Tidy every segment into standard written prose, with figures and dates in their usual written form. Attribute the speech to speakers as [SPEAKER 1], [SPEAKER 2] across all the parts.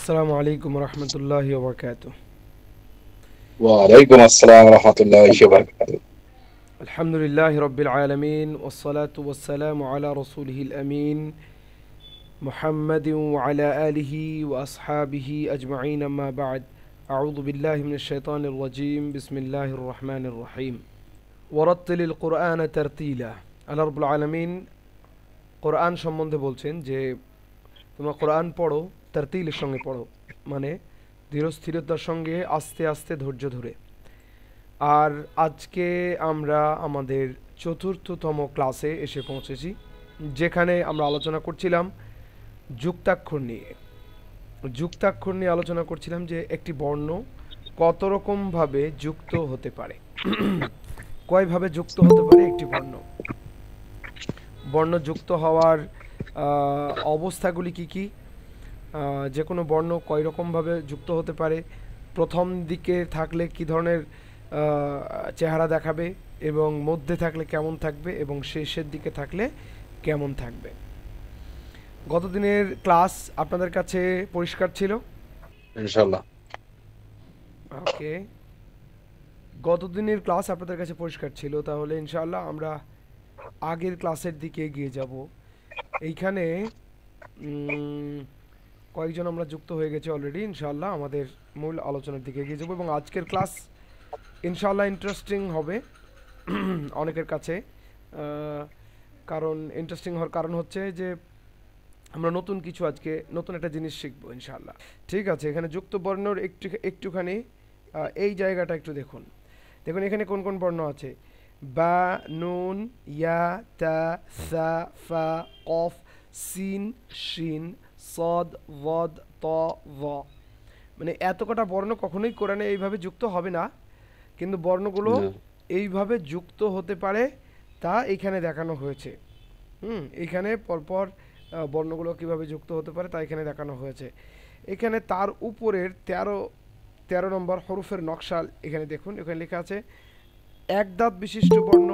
[SPEAKER 1] আসসালামু আলাইকুম রহমতুল্লাহি ওয়া বারাকাতুহু।
[SPEAKER 2] ওয়ালাইকুম আসসালাম রহমতুল্লাহি ওয়া বারাকাতুহু।
[SPEAKER 1] আলহামদুলিল্লাহি রাব্বিল আলামিন ওয়াসসালাতু ওয়াসসালামু আলা রাসূলিহিল আমিন মুহাম্মাদিন ওয়া আলা আলিহি ওয়া আসহাবিহি আজমাইন আম্মা বা'দ। আউযু বিল্লাহি মিনাশ শাইতানির রাজীম। বিসমিল্লাহির রহমানির রহিম। ওয়ারাত্তিলিল কুরআনা তারতিলা। আল্লাহ রাব্বুল আলামিন কোরআন সম্বন্ধে বলছেন যে তোমরা কোরআন পড়ো, তারতিলের সঙ্গে পড়ো, মানে ধীরস্থিরতার সঙ্গে আস্তে আস্তে ধৈর্য ধরে। আর আজকে আমরা আমাদের চতুর্থতম ক্লাসে এসে পৌঁছেছি, যেখানে আমরা আলোচনা করছিলাম যুক্তাক্ষর নিয়ে। যুক্তাক্ষর নিয়ে আলোচনা করছিলাম যে একটি বর্ণ কত রকমভাবে যুক্ত হতে পারে, কয়ভাবে যুক্ত হতে পারে একটি বর্ণ। বর্ণ যুক্ত হওয়ার অবস্থাগুলি কি কি, যে কোনো বর্ণ কয় রকমভাবে যুক্ত হতে পারে, প্রথম দিকে থাকলে কি ধরনের চেহারা দেখাবে, এবং মধ্যে থাকলে কেমন থাকবে, এবং শেষের দিকে থাকলে কেমন থাকবে। গতদিনের ক্লাস আপনাদের কাছে পরিষ্কার ছিল?
[SPEAKER 2] ইনশাআল্লাহ।
[SPEAKER 1] ওকে, গতদিনের ক্লাস আপনাদের কাছে পরিষ্কার ছিল, তাহলে ইনশাআল্লাহ আমরা আগের ক্লাসের দিকে এগিয়ে যাব। এইখানে কয়েকজন আমরা যুক্ত হয়ে গেছি অলরেডি। ইনশাআল্লাহ আমাদের মূল আলোচনার দিকে এগিয়ে যাব, এবং আজকের ক্লাস ইনশাআল্লাহ ইন্টারেস্টিং হবে অনেকের কাছে। কারণ ইন্টারেস্টিং হওয়ার কারণ হচ্ছে যে আমরা নতুন কিছু, আজকে নতুন একটা জিনিস শিখবো ইনশাআল্লাহ। ঠিক আছে, এখানে যুক্ত বর্ণর একটুখানি এই জায়গাটা একটু দেখুন। দেখুন এখানে কোন কোন বর্ণ আছে: বা, নুন, ইয়া, তা, সা, ফা, কফ, সিন, শিন, সদ, ওয়াদ, ত, ভ। মানে এত কটা বর্ণ কখনোই কোরআনে এইভাবে যুক্ত হবে না, কিন্তু বর্ণগুলো
[SPEAKER 2] না।
[SPEAKER 1] এইভাবে যুক্ত হতে পারে তা এইখানে দেখানো হয়েছে। এইখানে পরপর বর্ণগুলো কিভাবে যুক্ত হতে পারে তা এখানে দেখানো হয়েছে। এখানে তার উপরের 13 নম্বর হরফের নকশাল এখানে দেখুন, এখানে লেখা আছে এক দাঁত বিশিষ্ট বর্ণ।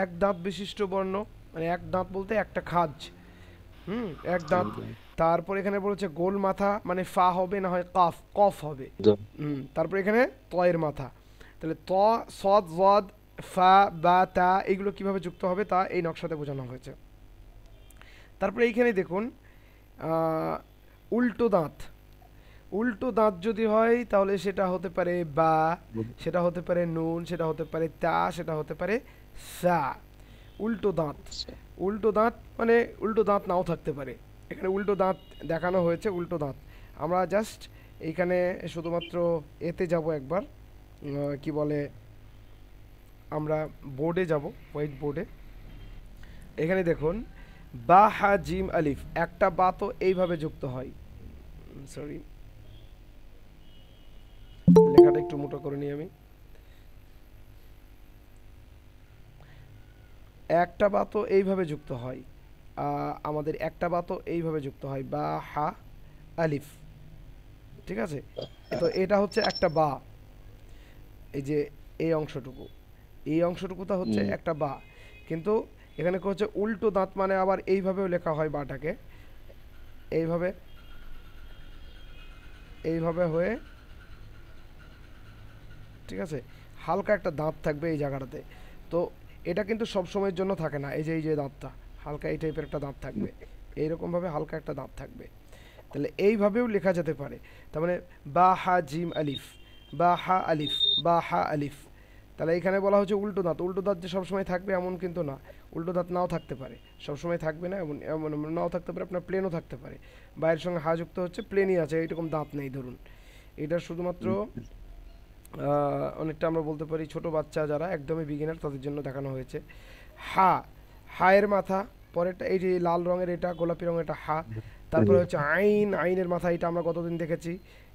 [SPEAKER 1] এক দাঁত বিশিষ্ট বর্ণ মানে এক দাঁত বলতে একটা খাজ। এক দাঁত। তারপর এখানে বলেছে গোল মাথা, মানে ফা হবে না হয় কাফ, কফ হবে। তারপর এখানে তয়ের মাথা। তাহলে ত, সদ, ওয়াদ, ফা, বা, তা এইগুলো কিভাবে যুক্ত হবে তা এই নকশাতে বোঝানো হয়েছে। তারপরে এইখানে দেখুন উল্টো দাঁত। উল্টো দাঁত যদি হয় তাহলে সেটা হতে পারে বা, সেটা হতে পারে নুন, সেটা হতে পারে তা, সেটা হতে পারে সা। উল্টো দাঁত। উল্টো দাঁত মানে উল্টো দাঁত নাও থাকতে পারে। এখানে উল্টো দাঁত দেখানো হয়েছে, উল্টো দাঁত। আমরা জাস্ট এইখানে শুধুমাত্র এতে যাব একবার, কি বলে, আমরা বোর্ডে যাব, হোয়াইট বোর্ডে। এখানে দেখুন বা, হা, জিম, আলিফ। একটা বা তো এইভাবে যুক্ত হয়, সরি লেখাটা একটু মোটা করে নিই আমি। একটা বা তো এইভাবে যুক্ত হয়, আমাদের একটা বা তো এইভাবে যুক্ত হয় বা, হা, আলিফ। ঠিক আছে, তো এটা হচ্ছে একটা বা। এই যে এই অংশটুকু, এই অংশটুকুটা হচ্ছে একটা বা। কিন্তু এখানে হচ্ছে উল্টো দাঁত, মানে আবার এইভাবেও লেখা হয় বাটাকে, এইভাবে, এইভাবে হয়ে, ঠিক আছে, হালকা একটা দাঁত থাকবে এই জায়গাটাতে। তো এটা কিন্তু সব সময়ের জন্য থাকে না। এই যে দাঁতটা হালকা এই টাইপের একটা দাঁত থাকবে, এইরকমভাবে হালকা একটা দাঁত থাকবে। তাহলে এইভাবেও লেখা যেতে পারে। তার মানে বা, হা, জিম, আলিফ, বা, হা, আলিফ, বা, হা, আলিফ। তাহলে এখানে বলা হচ্ছে উল্টো দাঁত। উল্টো দাঁত যে সবসময় থাকবে এমন কিন্তু না, উল্টো দাঁত নাও থাকতে পারে, সবসময় থাকবে না এমন, এমন নাও থাকতে পারে, আপনার প্লেনও থাকতে পারে। বাইরের সঙ্গে হা যুক্ত হচ্ছে, প্লেনই আছে, এইরকম দাঁত নেই ধরুন। এটা শুধুমাত্র অনেকটা আমরা বলতে পারি ছোট বাচ্চা যারা একদমই বিগিনার তাদের জন্য দেখানো হয়েছে। হা, হায়ের মাথা, পরেরটা এই যে লাল রঙের, এটা গোলাপি রঙের, এটা হা। তারপরে হচ্ছে আইন, আইনের মাথা, এটা আমরা গতদিন দেখেছি।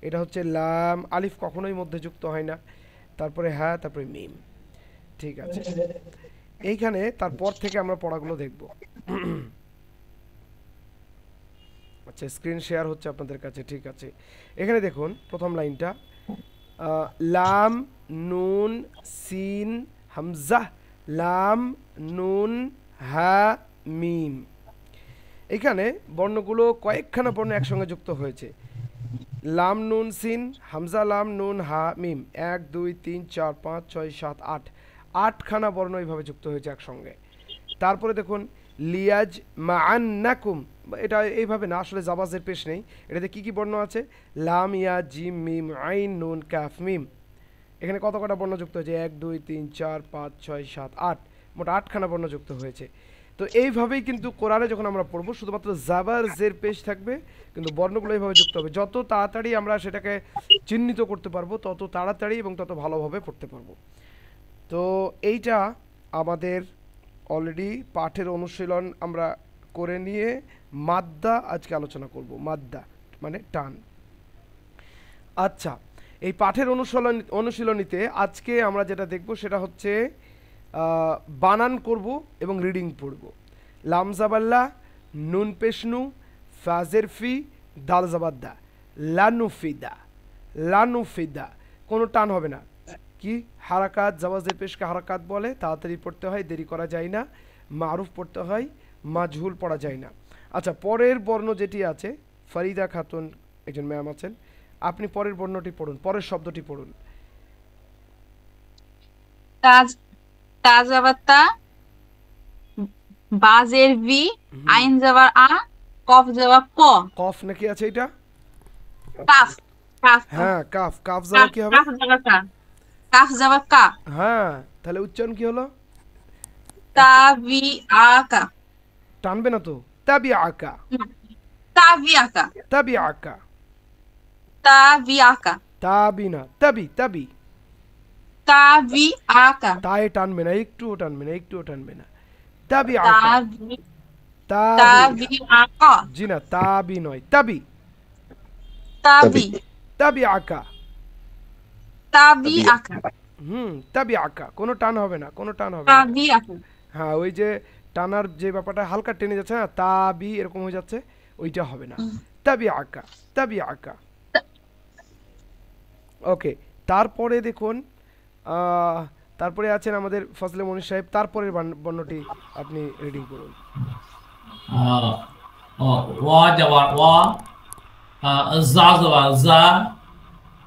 [SPEAKER 1] এটা হচ্ছে লাম, আলিফ কখনোই মধ্যে যুক্ত হয় না। তারপরে হ্যাঁ, তারপরে মিম। ঠিক আছে, এইখানে তারপর থেকে আমরা পড়াগুলো দেখব। আচ্ছা, স্ক্রিন শেয়ার হচ্ছে আপনাদের কাছে, ঠিক আছে। এখানে দেখুন প্রথম লাইনটা, লাম, নুন, সিন, হামজা, লাম, নুন, হা, মিম। এখানে বর্ণগুলো কয়েকখানা বর্ণ একসঙ্গে যুক্ত হয়েছে। লাম নুন সিন হামজা লাম নুন হা মিম 1 2 3 4 5 6 7 8 আটখানা বর্ণ এইভাবে যুক্ত হয়েছে একসঙ্গে। তারপরে দেখুন লিয়াজ মাআন্নাকুম, এটা এইভাবে না, আসলে জাবাজের পেশ নেই। এটাতে কি কি বর্ণ আছে? লাম ইয়া জিম মিম আইন নুন কাফ মিম। এখানে কত কটা বর্ণ যুক্ত হয়েছে? 1 2 3 4 5 6 7 8, মোট আটখানা বর্ণ যুক্ত হয়েছে। তো এইভাবেই কিন্তু কোরআনে যখন আমরা পড়বো শুধুমাত্র জাবার জের পেশ থাকবে, কিন্তু বর্ণগুলো এইভাবে যুক্ত হবে। যত তাড়াতাড়ি আমরা সেটাকে চিহ্নিত করতে পারবো তত তাড়াতাড়ি এবং তত ভালোভাবে পড়তে পারবো। তো এইটা আমাদের অলরেডি পাঠের অনুশীলন আমরা করে নিয়ে মাদ্দা আজকে আলোচনা করব। মাদ্দা মানে টান। আচ্ছা, এই পাঠের অনুশীলনীতে আজকে আমরা যেটা দেখব সেটা হচ্ছে বানান করব এবং রিডিং পড়ব। লাম জাবাল্লা, নুন পেশনু, ফাজের ফি, দাল জাবাদ্দা, লানুফিদা। লানুফিদা, কোনো টান হবে না। কি হারাকাত, জাওয়াজের পেশকে হারাকাত বলে, তাড়াতাড়ি পড়তে হয়, দেরি করা যায় না। মারুফ পড়তে হয়, মাজহুল পড়া যায় না। আচ্ছা, পরের বর্ণ যেটি আছে, ফরিদা খাতুন একজন ম্যাম আছেন, আপনি পরের বর্ণটি পড়ুন, পরের শব্দটি পড়ুন।
[SPEAKER 3] তাজ তাজ আবার তা, বাজের ভি, আইন যাবার আ, কফ যাবার ক।
[SPEAKER 1] কফ নাকি আছে এটা?
[SPEAKER 3] কাফ কাফ
[SPEAKER 1] হ্যাঁ কাফ। কাফ যাবার কি হবে?
[SPEAKER 3] কাফ যাবার কা, কাফ যাবার কা।
[SPEAKER 1] হ্যাঁ, তাহলে উচ্চারণ কি হলো?
[SPEAKER 3] তাবি আকা।
[SPEAKER 1] টানবে না তো? তাবি আকা।
[SPEAKER 3] তাবি আকা।
[SPEAKER 1] তাবি আকা।
[SPEAKER 3] তাবি আকা।
[SPEAKER 1] তাবি না, তাবি তাবি।
[SPEAKER 3] তাবি আকা।
[SPEAKER 1] তাই টানবে না, একটুও টানবে না, একটুও টানবে না। তাবি আকা।
[SPEAKER 3] তাবি
[SPEAKER 1] তাবি।
[SPEAKER 3] আকা।
[SPEAKER 1] জি না, তাবি নয়, তাবি।
[SPEAKER 3] তাবি
[SPEAKER 1] তাবি আকা।
[SPEAKER 3] তাবি আকা।
[SPEAKER 1] তাবি আকা, কোনো টান হবে না, কোনো টান হবে না।
[SPEAKER 3] তাবি আকা।
[SPEAKER 1] হ্যাঁ, ওই যে টানার যে ব্যাপারটা হালকা টেনে যাচ্ছে না, তাবি এরকম হয়ে যাচ্ছে, ওইটা হবে না। তাবি আকা, তাবি আকা। ওকে, তারপরে দেখুন তারপরে আছেন আমাদের ফজলে মনির সাহেব, তারপরের বর্ণটি আপনি রিডিং করুন।
[SPEAKER 4] ওয়া যাবার ওয়া, জা যাবার জা,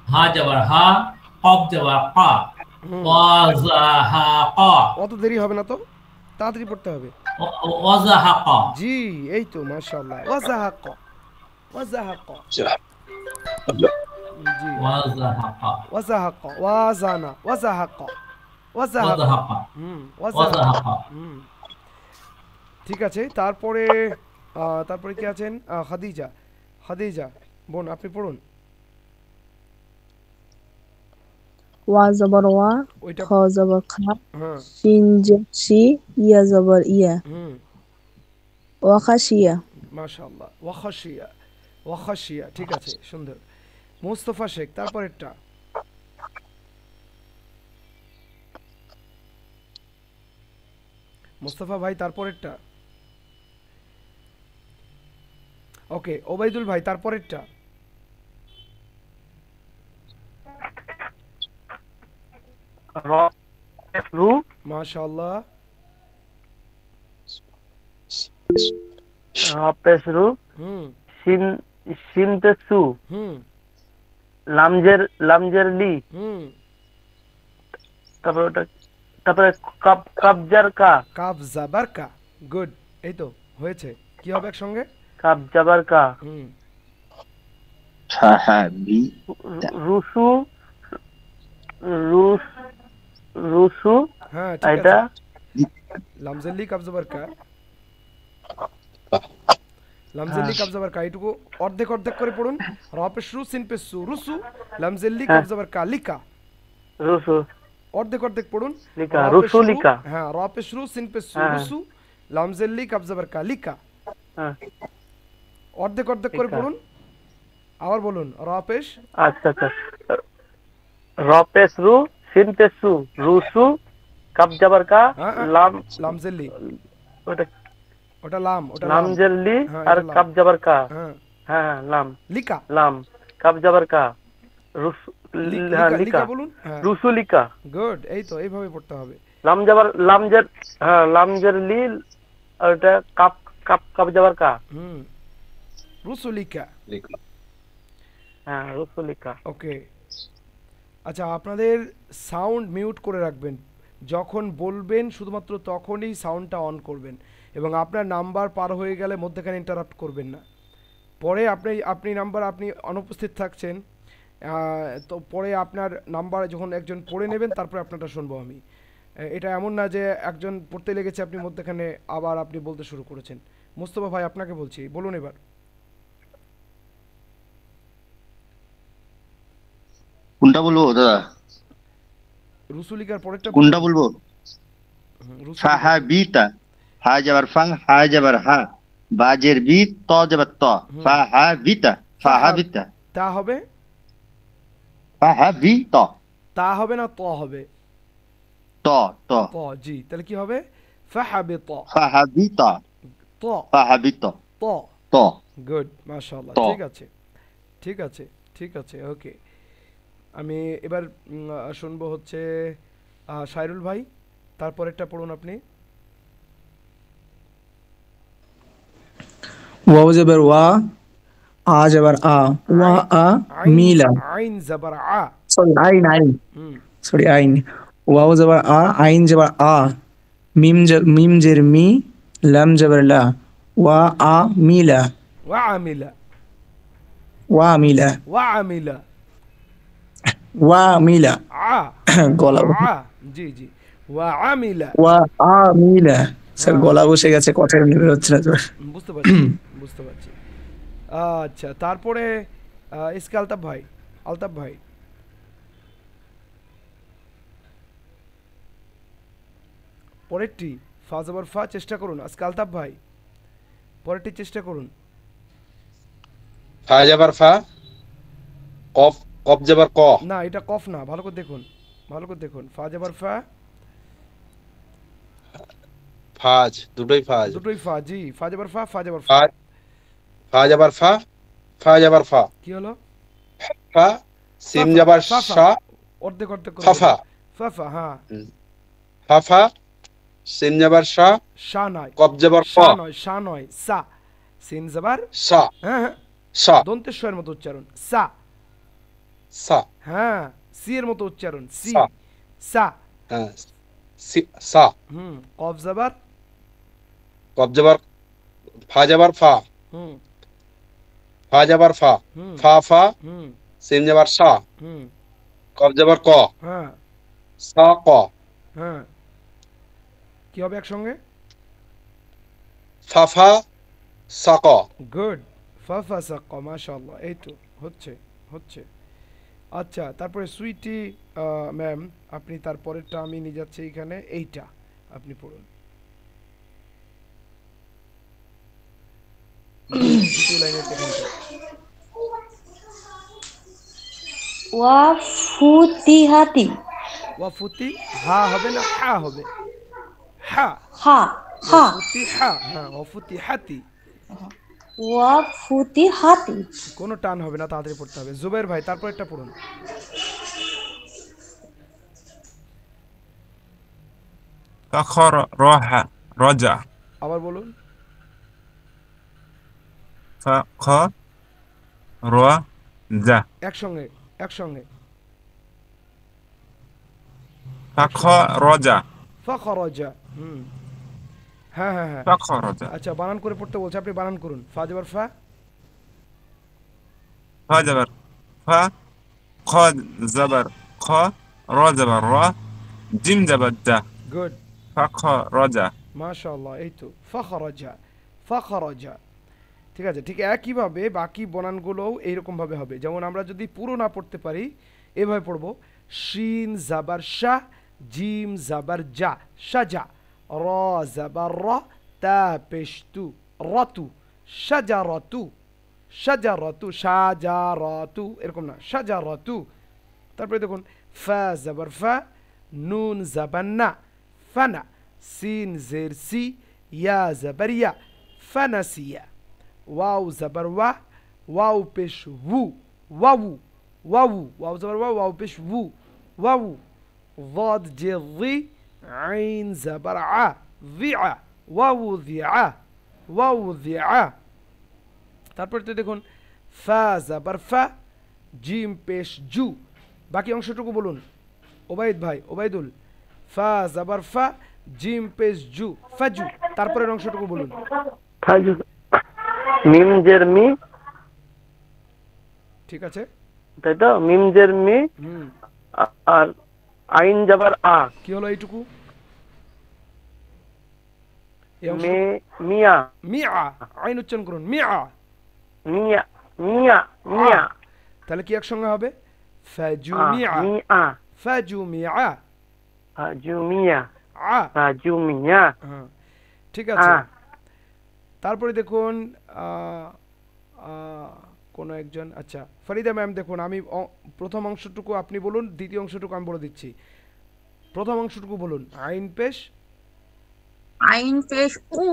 [SPEAKER 4] হা যাবার হা, কফ যাবার কা, ওয়া জা হা কা।
[SPEAKER 1] অত দেরি হবে না তো, তাড়াতাড়ি পড়তে হবে।
[SPEAKER 4] ওয়া জা হা কা।
[SPEAKER 1] জি, এই তো মাশাআল্লাহ। ওয়াজাহাক, ওয়াজাহাক। জি,
[SPEAKER 4] ওয়া জা হা কা।
[SPEAKER 1] ওয়াজাহাক, ওয়াজানা, ওয়াজাহাক, ওয়াজাহাক। ওয়াজাহাক। ঠিক আছে, তারপরে তারপরে কি আছেন? খাদিজা। খাদিজা বোন, আপনি পড়ুন।
[SPEAKER 5] ওয়া জবর ওয়া,
[SPEAKER 1] ওইটা
[SPEAKER 5] খ জবর খা,
[SPEAKER 1] হ্যাঁ।
[SPEAKER 5] শিন জবর ইয়া জবর ইয়া, ওয়া খাশিয়া।
[SPEAKER 1] মাশাআল্লাহ, ওয়া খাশিয়া, ওয়া খাশিয়া। ঠিক আছে, সুন্দর। মুস্তাফা শেখ, তারপরেরটা। মুস্তাফা ভাই, তারপরেরটা। ওকে, ওবাইদুল ভাই, তারপরেরটা। মাশাআল্লাহ।
[SPEAKER 6] পেশরু, শিন শিন পেসু, লামজের লি, তারপরে কাবজার কা।
[SPEAKER 1] কাবজাবার কা, গুড। এই তো হয়েছে। কি হবে একসঙ্গে?
[SPEAKER 6] কাবজাবার কা।
[SPEAKER 2] সাহাবি,
[SPEAKER 6] রুসু, রুসু।
[SPEAKER 1] হ্যাঁ, ঠিক আছে।
[SPEAKER 6] এটা
[SPEAKER 1] লামজেলি কাবজাবার কা, লামজেলি কাবজাবার কা, এটুকু অর্ধেক অর্ধেক করে পড়ুন। র পেশরু, সিন পেশু, রুসু, লামজেলি কাবজাবার কা, লিকা।
[SPEAKER 6] রুসু
[SPEAKER 1] অর্ধেক অর্ধেক পড়ুন।
[SPEAKER 6] লিকা, রুসু লিকা।
[SPEAKER 1] হ্যাঁ, র পেশরু, সিন পেশু, রুসু, লামজেলি কাবজাবার কা, লিকা। অর্ধেক অর্ধেক করে পড়ুন। আবার বলুন, র পেশ।
[SPEAKER 6] আচ্ছা আচ্ছা, র পেশরু, সিন পেশু, রুসু, কাবজাবার কা,
[SPEAKER 1] লামজেলি।
[SPEAKER 6] ওটা
[SPEAKER 1] ওটা লাম, ওটা
[SPEAKER 6] লামজেলি আর কাবজাবার কা। হ্যাঁ, লাম
[SPEAKER 1] লিকা,
[SPEAKER 6] লাম কাবজাবার কা, রুসু লিকা
[SPEAKER 1] বলুন।
[SPEAKER 6] রুসু লিকা।
[SPEAKER 1] গুড, এই তো এইভাবে পড়তে হবে।
[SPEAKER 6] লামজের লি আর এটা কাবজাবার কা।
[SPEAKER 1] রুসুলিকা।
[SPEAKER 6] হ্যাঁ রসুলিকা।
[SPEAKER 1] ওকে, আচ্ছা আপনাদের সাউন্ড মিউট করে রাখবেন, যখন বলবেন শুধুমাত্র তখনই সাউন্ডটা অন করবেন, এবং আপনার নাম্বার পার হয়ে গেলে মধ্যখানে ইন্টারাপ্ট করবেন না। পরে আপনি নাম্বার আপনি অনুপস্থিত থাকছেন, তো পরে আপনার নাম্বার যখন একজন পড়ে নেবেন তারপরে আপনারটা শুনবো আমি। এটা এমন না যে একজন পড়তে লেগেছে আপনি মধ্যখানে আবার আপনি বলতে শুরু করেছেন। মোস্তফা ভাই আপনাকে বলছি, বলুন এবার।
[SPEAKER 7] কোনটা বলবো দাদা?
[SPEAKER 1] রুসুলিকার পরেরটা
[SPEAKER 7] কোনটা বলবো? ফা
[SPEAKER 1] রুসুলিকা।
[SPEAKER 7] হা বিতা, হা যাবার ফাং, হা যাবার হা, বাজের বি, ত যাবার ত, ফা হা বিতা, ফা হা বিতা,
[SPEAKER 1] তা হবে,
[SPEAKER 7] ফা হা বি ত,
[SPEAKER 1] তা হবে না ত হবে?
[SPEAKER 7] ত ত,
[SPEAKER 1] ত, জি, তাহলে কি হবে? ফাহাবিত।
[SPEAKER 7] ফা হা বি ত,
[SPEAKER 1] ত,
[SPEAKER 7] ফা হা বি ত,
[SPEAKER 1] ত।
[SPEAKER 7] ত।
[SPEAKER 1] গুড, মাশাআল্লাহ,
[SPEAKER 7] ত।
[SPEAKER 1] ঠিক আছে ঠিক আছে ঠিক আছে, ওকে। আমি এবার শুনবো হচ্ছে শায়রুল ভাই, তারপরেরটা পড়ুন আপনি।
[SPEAKER 8] ওয়াও যাবার ওয়া, আ যাবার আ, ওয়া আ মিলা,
[SPEAKER 1] আইন যাবার আ।
[SPEAKER 8] সরি আইন আইন,
[SPEAKER 1] হুম,
[SPEAKER 8] সরি আইন। ওয়াও যাবার আ, আইন যাবার আ, মিম জের মি, লাম যাবার লা, ওয়া আ মিলা,
[SPEAKER 1] ওয়া আমিলা,
[SPEAKER 8] ওয়া মিলা,
[SPEAKER 1] ওয়া আমিলা,
[SPEAKER 8] ওয়া মিলা,
[SPEAKER 1] আ,
[SPEAKER 8] গলা
[SPEAKER 1] আ, জি জি, ওয়া আমিলা।
[SPEAKER 8] ওয়া আ মিলা। স্যার গলা বসে গেছে, কথা বের হচ্ছে না তো।
[SPEAKER 1] বুঝতে পারছি বুঝতে পারছি। আচ্ছা, তারপরে ইসকে আলতাফ ভাই, আলতাফ ভাই পরেরটি ফা জবর ফা চেষ্টা করুন। আজকে আলতাফ ভাই পরেরটি চেষ্টা করুন।
[SPEAKER 2] ফা যাবার ফা, কফ কফ যাবার ক,
[SPEAKER 1] না, এটা কফ না, ভালো করে দেখুন, ভালো করে দেখুন। ফা জবর ফা,
[SPEAKER 2] ফাজ, দুটোই ফাজ।
[SPEAKER 1] দুটোই ফা, জি, ফা জবর ফা, ফা জবর ফা।
[SPEAKER 2] ফাজ, ফা যাবার ফা, ফা যাবার ফা,
[SPEAKER 1] কি হলো?
[SPEAKER 2] ফা, সিম যাবার শা,
[SPEAKER 1] অর্ধেক অর্ধেক করে
[SPEAKER 2] ফাফা,
[SPEAKER 1] ফাফা, হ্যাঁ,
[SPEAKER 2] ফাফা, সিম যাবার শা,
[SPEAKER 1] শা নয়,
[SPEAKER 2] কফ যাবার ক,
[SPEAKER 1] শা নয়, শা নয়, সা, সিন জবর,
[SPEAKER 2] সা,
[SPEAKER 1] হ্যাঁ হ্যাঁ,
[SPEAKER 2] সা,
[SPEAKER 1] দন্তেশ্বরের মতো উচ্চারণ, সা,
[SPEAKER 2] সা,
[SPEAKER 1] হ্যাঁ, সি এর মতো উচ্চারণ, সি,
[SPEAKER 2] সা।
[SPEAKER 1] সা,
[SPEAKER 2] হ্যাঁ, সা,
[SPEAKER 1] কফ জবর,
[SPEAKER 2] কফ যাবার ফা যাবার ফা,
[SPEAKER 1] হুম
[SPEAKER 2] ফা যাবার ফা,
[SPEAKER 1] হুম
[SPEAKER 2] ফা ফা,
[SPEAKER 1] হুম
[SPEAKER 2] সিম যাবার শা,
[SPEAKER 1] হুম,
[SPEAKER 2] কফ যাবার ক,
[SPEAKER 1] হ্যাঁ
[SPEAKER 2] সা ক,
[SPEAKER 1] হ্যাঁ, কি হবে একসঙ্গে?
[SPEAKER 2] ফাফা, সা ক।
[SPEAKER 1] গুড, ফাফা সাক, মাশাআল্লাহ, এই তো হচ্ছে হচ্ছে। আচ্ছা, তারপরে সুইটি ম্যাম, আপনি তারপরেরটা আমি নিয়ে যাচ্ছি এখানে, এইটা আপনি পড়ুন। দ্বিতীয় লাইনের এখানটা।
[SPEAKER 9] ওয়াফুতিহাতি,
[SPEAKER 1] ওয়াফুতি, হা হবে না হা হবে? হা,
[SPEAKER 9] হা হা,
[SPEAKER 1] ওয়াফুতি হা, হ্যাঁ, ওয়াফুতি হাতি,
[SPEAKER 9] ওয়াফুতিহাতি,
[SPEAKER 1] কোনো টান হবে না, তাড়াতাড়ি পড়তে হবে। জুবাইর ভাই, তারপর একটা পড়ুন।
[SPEAKER 10] ফখর রহা রজা,
[SPEAKER 1] আবার বলুন।
[SPEAKER 10] ফখর রজা,
[SPEAKER 1] একসঙ্গে একসঙ্গে।
[SPEAKER 10] ফখর রজা,
[SPEAKER 1] ফাখরাজা, হ্যাঁ হ্যাঁ হ্যাঁ,
[SPEAKER 10] ফখর রজা।
[SPEAKER 1] আচ্ছা, বানান করে পড়তে বলছে, আপনি বানান করুন। ফা জবর ফা,
[SPEAKER 10] ফা যাবার ফা, খ যাবার খ, র যাবার র, জিম যাবার জা,
[SPEAKER 1] গুড,
[SPEAKER 10] ফখর রজা।
[SPEAKER 1] মাশাআল্লাহ, এই তো ফাখরাজা, ফাখরাজা, ঠিক আছে। ঠিক একইভাবে বাকি বানানগুলোও এইরকমভাবে হবে। যেমন আমরা যদি পুরো না পড়তে পারি, এভাবে পড়বো: শিন জাবার শাহ, জিম জাবার জা, সাজা, র জাবার র, তা পেশতু, রতু, সাজারতু, সাজারতু, সাজারতু, এরকম না, সাজারতু। তারপরে দেখুন, ফা জাবার ফা, নুন জাবার না, ফানা, সিন জের সি, ইয়া জাবার ইয়া, ফানাসিয়া, ওয়াও জাবার ওয়া, ওয়াও পেশ ওউ, ওয়াউ, ওয়াউ, ওয়াও জাবার ওয়া, ওয়াও পেশ ওউ, ওয়াউ, ضاد جي ضي، عين زبر ع، ضيعة، ووضع، ووضع। তারপর তো দেখুন, ফা জাবার ফা, জিম পেশ জু। বাকি অংশটুকু বলুন ওবাইদ ভাই, ওবাইদুল। ফা জাবার ফা, জিম পেশ জু, ফাজু। তারপরের অংশটুকু বলুন।
[SPEAKER 6] ফাজু, মিম জের মি,
[SPEAKER 1] ঠিক আছে,
[SPEAKER 6] তাই তো? মিম জের মি আর আইন যাবার আ।
[SPEAKER 1] কি হলো এইটুকু?
[SPEAKER 6] মিয়া,
[SPEAKER 1] মিয়া, আইন উচ্চারণ করুন, মিয়া,
[SPEAKER 6] মিয়া, মিয়া, মিয়া।
[SPEAKER 1] তাহলে কি একসঙ্গে হবে? ফাজু মিয়া,
[SPEAKER 6] মিয়া,
[SPEAKER 1] ফাজু মিয়া,
[SPEAKER 6] ফাজু মিয়া,
[SPEAKER 1] আ,
[SPEAKER 6] ফাজু মিয়া।
[SPEAKER 1] ঠিক আছে। তারপরে দেখুন কোন একজন, আচ্ছা ফরিদা ম্যাম, দেখুন আমি প্রথম অংশটুকু আপনি বলুন, দ্বিতীয় অংশটুকু আমি বলে দিচ্ছি। প্রথম অংশটুকু বলুন। আইন পেশ,
[SPEAKER 3] আইন পেশ উ,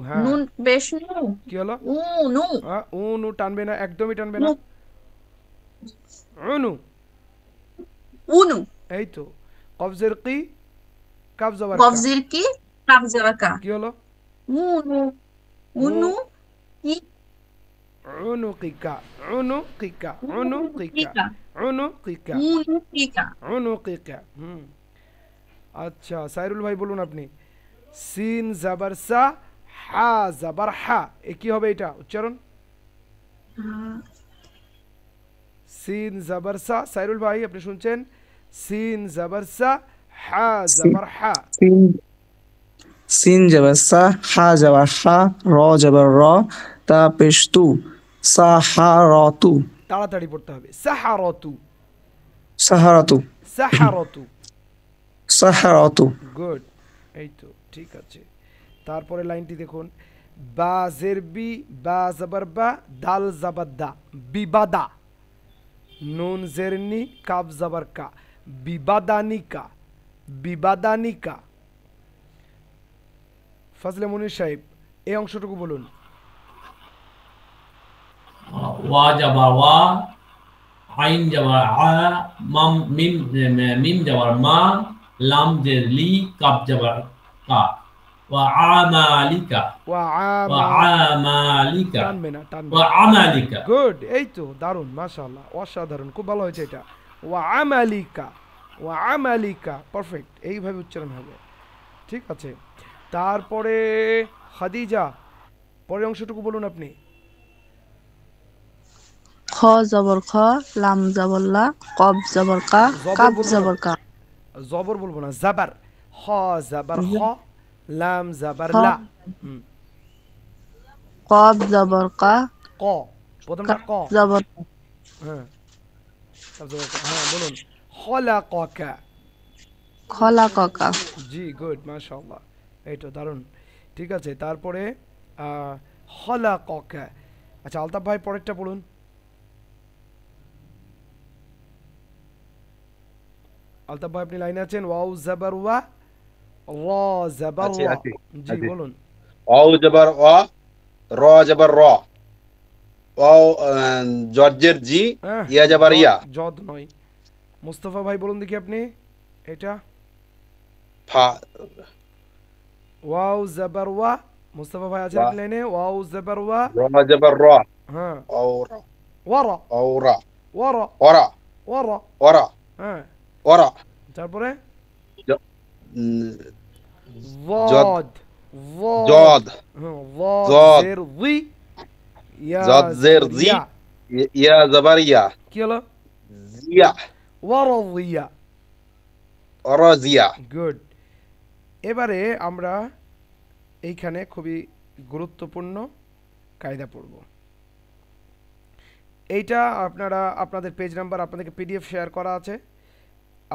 [SPEAKER 1] হ্যাঁ,
[SPEAKER 3] নুন পেশ নু।
[SPEAKER 1] কি হলো?
[SPEAKER 3] উ নু,
[SPEAKER 1] উ নু টানবে না, একদমই টানবে না। উনু,
[SPEAKER 3] উনু।
[SPEAKER 1] এই তো। কফজের কি, কাফ জবর কা।
[SPEAKER 3] কফজের কি, কাফ জবর কা।
[SPEAKER 1] কি হলো?
[SPEAKER 3] উনু, উনু কি,
[SPEAKER 1] উনুকিকা, উনুকিকা, উনুকিকা, উনুকিকা,
[SPEAKER 3] উনুকিকা,
[SPEAKER 1] উনুকিকা। আচ্ছা সাইরুল ভাই বলুন আপনি। সিন জাবার সা, হা জাবার হা, এ কি হবে এটা উচ্চারণ? সিন জাবার সা, সাইরুল ভাই আপনি শুনছেন? সিন জাবার সা, হা জাবার হা।
[SPEAKER 8] সিন যাবার সা, হা যাবার হা, র যাবার র, তা পেশ তু, সাহারাতু।
[SPEAKER 1] তাড়াতাড়ি পড়তে হবে। সাহারাতু,
[SPEAKER 8] সাহারাতু,
[SPEAKER 1] সাহারাতু,
[SPEAKER 8] সাহারাতু।
[SPEAKER 1] গুড, এই তো ঠিক আছে। তারপরে লাইনটি দেখুন। বা জের বি, বা জাবার বা, দাল জাবার দা, বিবাদা। নুন জেরনি, কাব জাবার কা, বিবাদানিকা, বিবাদানিকা। ফজলে মুনির সাহেব এই অংশটুকু বলুন।
[SPEAKER 4] ওয়া যাবার ওয়া, আইন যাবার আ, মাম মিম মিম যাবার মা, লাম জের লি, কাব যাবার কা। ওয়া আমালিকা, ওয়া আমালিকা,
[SPEAKER 1] টানবে না, টানবে
[SPEAKER 4] ওয়া আমালিকা।
[SPEAKER 1] গুড, এই তো দারুন, মাশাআল্লাহ, অসাধারণ, খুব ভালো হয়েছে এটা। ওয়া আমালিকা, ওয়া আমালিকা, পারফেক্ট, এইভাবে উচ্চারণ হবে। ঠিক আছে। তারপরে খাদিজা পরের অংশটুকু বলুন আপনি।
[SPEAKER 5] খ জবর খ, লাম জবর লা, কব জবর কা, কাব জবর কা।
[SPEAKER 1] জবর বলবো না, জাবার। খ জাবার খ, লাম জাবার লা।
[SPEAKER 5] কব জবর কা,
[SPEAKER 1] ক, প্রথমটা ক
[SPEAKER 5] জবর।
[SPEAKER 1] হ্যাঁ, হ্যাঁ বলুন। খলাকাকা,
[SPEAKER 5] খলাকাকা।
[SPEAKER 1] জি গুড, মাশাআল্লাহ, এই তো দারুন। ঠিক আছে। তারপরে খলাকাকা। আচ্ছা আলতাফ ভাই পরেরটা পড়ুন। আলতাফ ভাই আপনি লাইনে আছেন। ওয়াও জাবার ওয়া, র জাবার র। জি বলুন।
[SPEAKER 2] ওয়াও জাবার ওয়া, র জাবার র, ওয়াও জজের জি, ইয়া জাবার ইয়া।
[SPEAKER 1] জদ নয়। মুস্তাফা ভাই বলুন দেখি আপনি এটা।
[SPEAKER 2] ফা,
[SPEAKER 1] ওয়াও জাবার ওয়া, মুস্তাফা ভাই আছেন লাইনে। ওয়াও জাবার ওয়া,
[SPEAKER 2] র জাবার র,
[SPEAKER 1] হ্যাঁ,
[SPEAKER 2] ওরা,
[SPEAKER 1] ওয়ারা,
[SPEAKER 2] ওরা,
[SPEAKER 1] ওয়ারা,
[SPEAKER 2] ওরা,
[SPEAKER 1] ওয়ারা,
[SPEAKER 2] ওরা,
[SPEAKER 1] হ্যাঁ,
[SPEAKER 2] ওরা।
[SPEAKER 1] তারপরে
[SPEAKER 2] জদ,
[SPEAKER 1] জদ,
[SPEAKER 2] জদ,
[SPEAKER 1] জের জি, ইয়া
[SPEAKER 2] জদ জের জি, ইয়া জাবার ইয়া।
[SPEAKER 1] কি হলো?
[SPEAKER 2] জিয়া,
[SPEAKER 1] ওয়ারাজিয়া,
[SPEAKER 2] ওরাজিয়া।
[SPEAKER 1] গুড। এবারে আমরা এইখানে খুবই গুরুত্বপূর্ণ কায়দা পড়ব। এইটা আপনারা আপনাদের পেজ নাম্বার, আপনাদেরকে পিডিএফ শেয়ার করা আছে,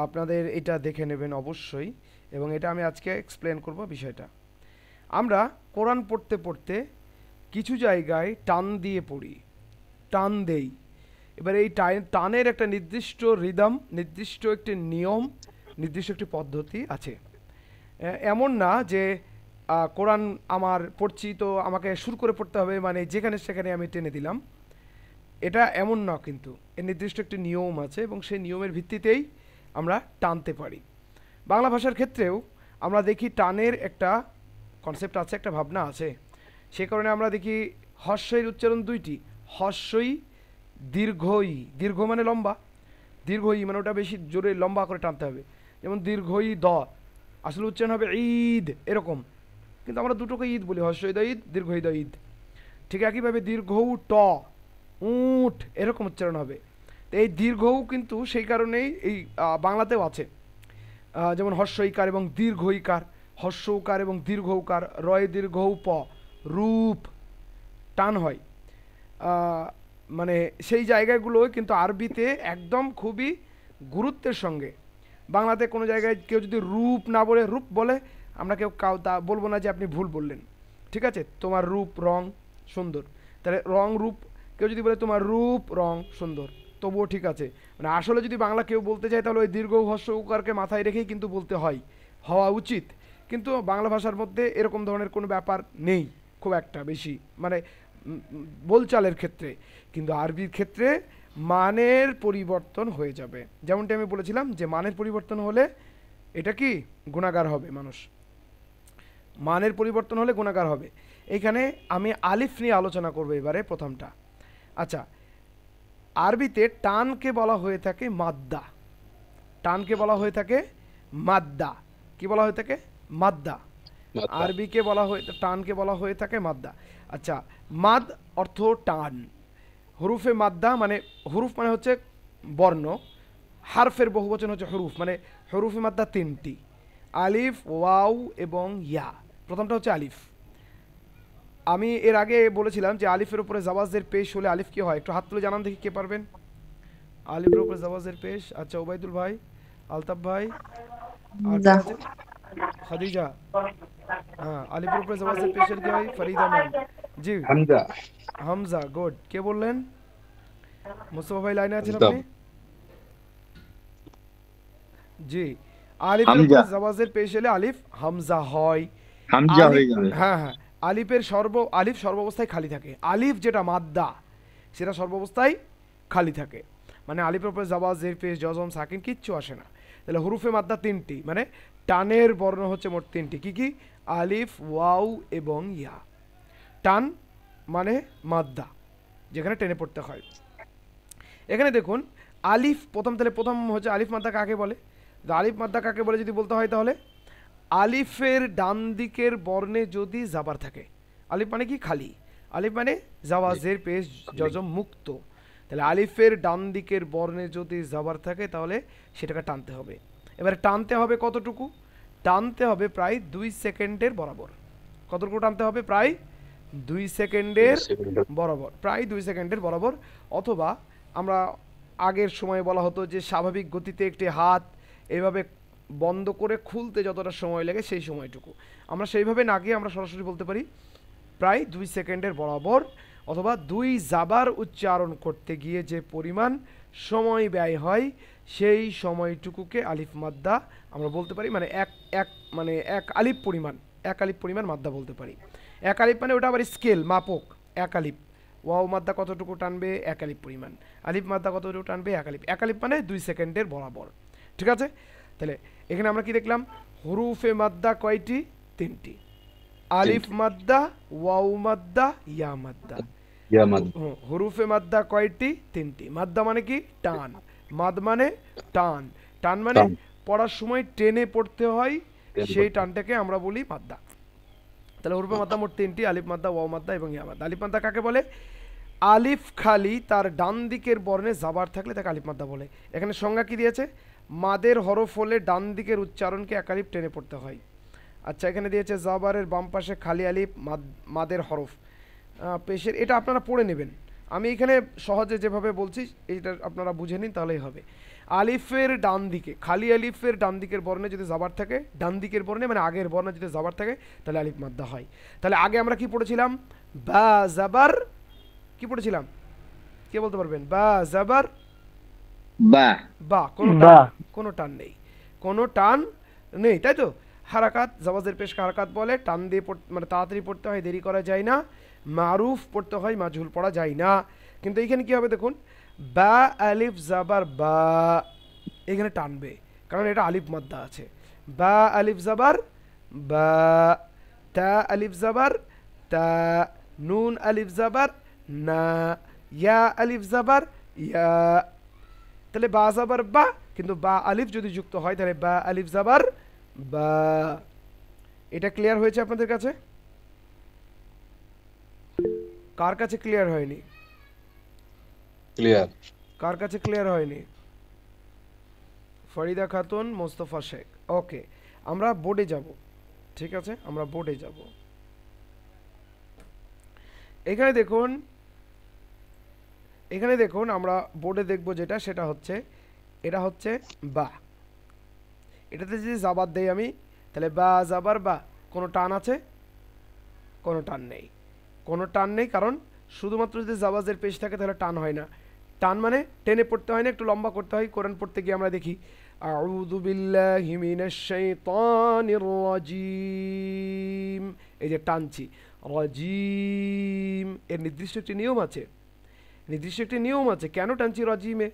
[SPEAKER 1] আপনাদের এটা দেখে নেবেন অবশ্যই, এবং এটা আমি আজকে এক্সপ্লেন করব বিষয়টা। আমরা কোরআন পড়তে পড়তে কিছু জায়গায় টান দিয়ে পড়ি, টান দেই। এবার এই টানের একটা নির্দিষ্ট রিদম, নির্দিষ্ট একটি নিয়ম, নির্দিষ্ট একটি পদ্ধতি আছে। এমন না যে কোরআন আমার পড়ছি তো আমাকে সুর করে পড়তে হবে, মানে যেখানে সেখানে আমি টেনে দিলাম, এটা এমন না, কিন্তু এর নির্দিষ্ট একটি নিয়ম আছে এবং সেই নিয়মের ভিত্তিতেই আমরা টানতে পারি। বাংলা ভাষার ক্ষেত্রেও আমরা দেখি টানের একটা কনসেপ্ট আছে, একটা ভাবনা আছে। সে কারণে আমরা দেখি হস্যের উচ্চারণ দুইটি, হস্যই দীর্ঘই, দীর্ঘ মানে লম্বা, দীর্ঘই মানে ওটা বেশি জোরে লম্বা করে টানতে হবে। যেমন দীর্ঘই দ, আসলে উচ্চারণ হবে ঈদ এরকম, কিন্তু আমরা দুটোকে ঈদ বলি, হর্ষই দ ঈদ, দীর্ঘই দ ঈদ। ঠিক একইভাবে দীর্ঘউ ট, উঠ এরকম উচ্চারণ হবে। তো এই দীর্ঘউ কিন্তু সেই কারণেই এই বাংলাতেও আছে, যেমন হর্ষইকার এবং দীর্ঘইকার, হর্ষৌকার এবং দীর্ঘৌকার, রয় দীর্ঘৌ প, রূপ টান হয়। মানে সেই জায়গাগুলো কিন্তু আরবিতে একদম খুবই গুরুত্বের সঙ্গে। বাংলাতে কোনো জায়গায় কেউ যদি রূপ না বলে রূপ বলে, আমরা কেউ তা বলবো না যে আপনি ভুল বললেন, ঠিক আছে? তোমার রূপ রং সুন্দর, তাহলে রং রূপ, কেউ যদি বলে তোমার রূপ রং সুন্দর তবুও ঠিক আছে। মানে আসলে যদি বাংলা কেউ বলতে চায় তাহলে ওই দীর্ঘ হর্ষ উকারকে মাথায় রেখেই কিন্তু বলতে হয়, হওয়া উচিত। কিন্তু বাংলা ভাষার মধ্যে এরকম ধরনের কোনো ব্যাপার নেই খুব একটা বেশি, মানে বলচালের ক্ষেত্রে। কিন্তু আরবির ক্ষেত্রে মানের পরিবর্তন হয়ে যাবে, যেমনটি আমি বলেছিলাম যে মানের পরিবর্তন হলে এটা কি গুণাগার হবে, মানুষ মানের পরিবর্তন হলে গুণাগার হবে। এইখানে আমি আলিফ নিয়ে আলোচনা করবো এবারে প্রথমটা। আচ্ছা, আরবিতে টানকে বলা হয়ে থাকে মাদ্দা, টানকে বলা হয়ে থাকে মাদ্দা। কি বলা হয়ে থাকে? মাদ্দা। আরবিকে বলা হয়ে, টানকে বলা হয়ে থাকে মাদ্দা। আচ্ছা, মাদ অর্থ টান, হরুফে মাদ্দা মানে, হরুফ মানে হচ্ছে বর্ণ, হারফের বহুবচন হচ্ছে হরুফ, মানে হরুফে মাদ্দা তিনটি, আলিফ, ওয়াও এবং ইয়া। প্রথমটা হচ্ছে আলিফ। আমি এর আগে বলেছিলাম যে আলিফের উপরে জাওয়াজের পেশ হলে আলিফ কি হয়, একটু হাত তুলে জানান দেখি কে পারবেন। আলিফের উপরে জাওয়াজের পেশ, আচ্ছা ওবাইদুল ভাই, আলতাফ ভাই, আর কে আছে? খাদিজা। হ্যাঁ, আলিফের উপরে জাওয়াজের পেশের কি হয়? ফরিদা ম্যাম। জি, হামজা। হামজা, গুড। কে বললেন? মুস্তফা ভাই লাইনে আছেন আপনি? জি, আলিফের উপরে জাওয়াজের পেশ হলে আলিফ হামজা হয়, হামজা হয়ে যাবে। হ্যাঁ হ্যাঁ, আলিফের আলিফ সর্বাবস্থায় খালি থাকে, আলিফ যেটা মাদ্দা সেটা সর্বাবস্থায় খালি থাকে, মানে আলিফের উপরে জাওয়াজের পেশ জজম সাকিন কিচ্ছু আসে না। তাহলে হরুফে মাদ্দা তিনটি, মানে টানের বর্ণ হচ্ছে মোট তিনটি। কি কি? আলিফ, ওয়াও এবং ইয়া। টান মানে মাদ্দা, যেখানে টেনে পড়তে হয়। এখানে দেখুন আলিফ প্রথম, তাহলে প্রথম হচ্ছে আলিফ মাদ্দা কাকে বলে? আলিফ মাদ্দা কাকে বলে যদি বলতে হয় তাহলে আলিফের ডান দিকের বর্ণে যদি জাবার থাকে, আলিফ মানে কি? খালি। আলিফ মানে জাওয়াজের পেশ জজম মুক্ত। তাহলে আলিফের ডান দিকের বর্ণে যদি জাবার থাকে তাহলে সেটাকে টানতে হবে। এবারে টানতে হবে কতটুকু? টানতে হবে প্রায় 2 সেকেন্ডের বরাবর। কতটুকু টানতে হবে? প্রায় 2 সেকেন্ডের বরাবর, প্রায় 2 সেকেন্ডের বরাবর। অথবা আমরা আগের সময় বলা হতো যে স্বাভাবিক গতিতে একটি হাত এইভাবে বন্ধ করে খুলতে যতটা সময় লাগে সেই সময়টুকু, আমরা সেইভাবে না গিয়ে আমরা সরাসরি বলতে পারি প্রায় 2 সেকেন্ডের বরাবর। অথবা 2 জাবার উচ্চারণ করতে গিয়ে যে পরিমাণ সময় ব্যয় হয় সেই সময়টুকুকে আলিফ মাদ্দা আমরা বলতে পারি, মানে এক আলিফ পরিমাণ মাদ্দা বলতে পারি। এক আলিফ মানে ওটা আবার স্কেল, মাপক। এক আলিফ, ওয়াও মাদ্দা কতটুকু টানবে? 1 আলিফ পরিমাণ। আলিফ মাদ্দা কতটুকু টানবে? 1 আলিফ। 1 আলিফ মানে 2 সেকেন্ডের বরাবর, ঠিক আছে? তাহলে এখানে আমরা কি দেখলাম? হরুফে মাদ্দা কয়টি? 3টি। আলিফ মাদ্দা, ওয়াও মাদ্দা, ইয়া মাদ্দা। হরুফে মাদ্দা কয়টি? 3টি। মাদ্দা মানে কি? টান। মাদ মানে টান, টান মানে পড়ার সময় টেনে পড়তে হয়, সেই টানটাকে আমরা বলি মাদ্দা। তাহলে হরুফে মাদ্দা মোট 3টি, আলিফ মাদ্দা, ওয়াও মাদ্দা এবং ইয়া মাদ্দা। আলিফ মাদ্দা কাকে বলে? আলিফ খালি তার ডান দিকের বর্ণে জাবার থাকলে তাকে আলিফ মাদ্দা বলে। এখানে সংজ্ঞা কি দিয়েছে? মাদের হরফ হলে ডান দিকের উচ্চারণকে 1 আলিফ টেনে পড়তে হয়। আচ্ছা, এখানে দিয়েছে জাবারের বাম পাশে খালি আলিফ, মাদের হরফ পেশের, এটা আপনারা পড়ে নেবেন। আমি এখানে সহজে যেভাবে বলছি এইটা আপনারা বুঝে নিন তাহলেই হবে। আলিফের ডান দিকে, খালি আলিফের ডান দিকের বর্ণে যদি জাবার থাকে, ডান দিকের বর্ণে মানে আগের বর্ণে যদি জাবার থাকে তাহলে আলিফ মাদ্দা হয়। তাহলে আগে আমরা কি পড়েছিলাম? বা জাবার, কি পড়েছিলাম? কে বলতে পারবেন? বা জাবার বা, বা কোনো টান নেই, কোনো টান নেই, তাই তো? হারাকাত, জাওয়াজের পেশকে হারাকাত বলে। টান দিয়ে মানে তাড়াতাড়ি পড়তে হয়, দেরি করা যায় না। মারুফ পড়তে হয়, মাজহুল পড়া যায় না। কিন্তু এইখানে কি হবে দেখুন, বা আলিফ জাবার বা, এখানে টানবে কারণ এটা আলিফ মাদ্দা আছে। বা আলিফ জাবার বা, তা আলিফ জাবার তা, নুন আলিফ জাবার না, ইয়া আলিফ জাবার ইয়া, তাহলে বা জাবার বা, কিন্তু বা আলিফ যদি যুক্ত হয় তাহলে বা আলিফ জাবার বা। এটা ক্লিয়ার হয়েছে আপনাদের কাছে? কার কাছে ক্লিয়ার হয়নি?
[SPEAKER 2] ক্লিয়ার।
[SPEAKER 1] কার কাছে ক্লিয়ার হয়নি? ফরিদা খাতুন, মোস্তফা শেখ। ওকে, আমরা বোর্ডে যাব। ঠিক আছে, আমরা বোর্ডে যাব। এখানে দেখুন, এখানে দেখুন আমরা বোর্ডে দেখব যেটা, সেটা হচ্ছে এটা হচ্ছে বা। এটাতে যদি জাবার দেই আমি, তাহলে বা জাবার বা। কোনো টান আছে? কোনো টান নেই, কোনো টান নেই, কারণ শুধুমাত্র যদি জাবাজের পেশ থাকে তাহলে টান হয় না। টান মানে টেনে পড়তে হয় না, একটু লম্বা করতে হয়। কোরআন পড়তে গিয়ে আমরা দেখি আউযু বিল্লাহি মিনাশ শাইতানির রাজিম, এই যে টানছি রাজিম, এর নির্দিষ্ট একটি নিয়ম আছে, নির্দিষ্ট একটি নিয়ম আছে কেন টানছি রাজিমে।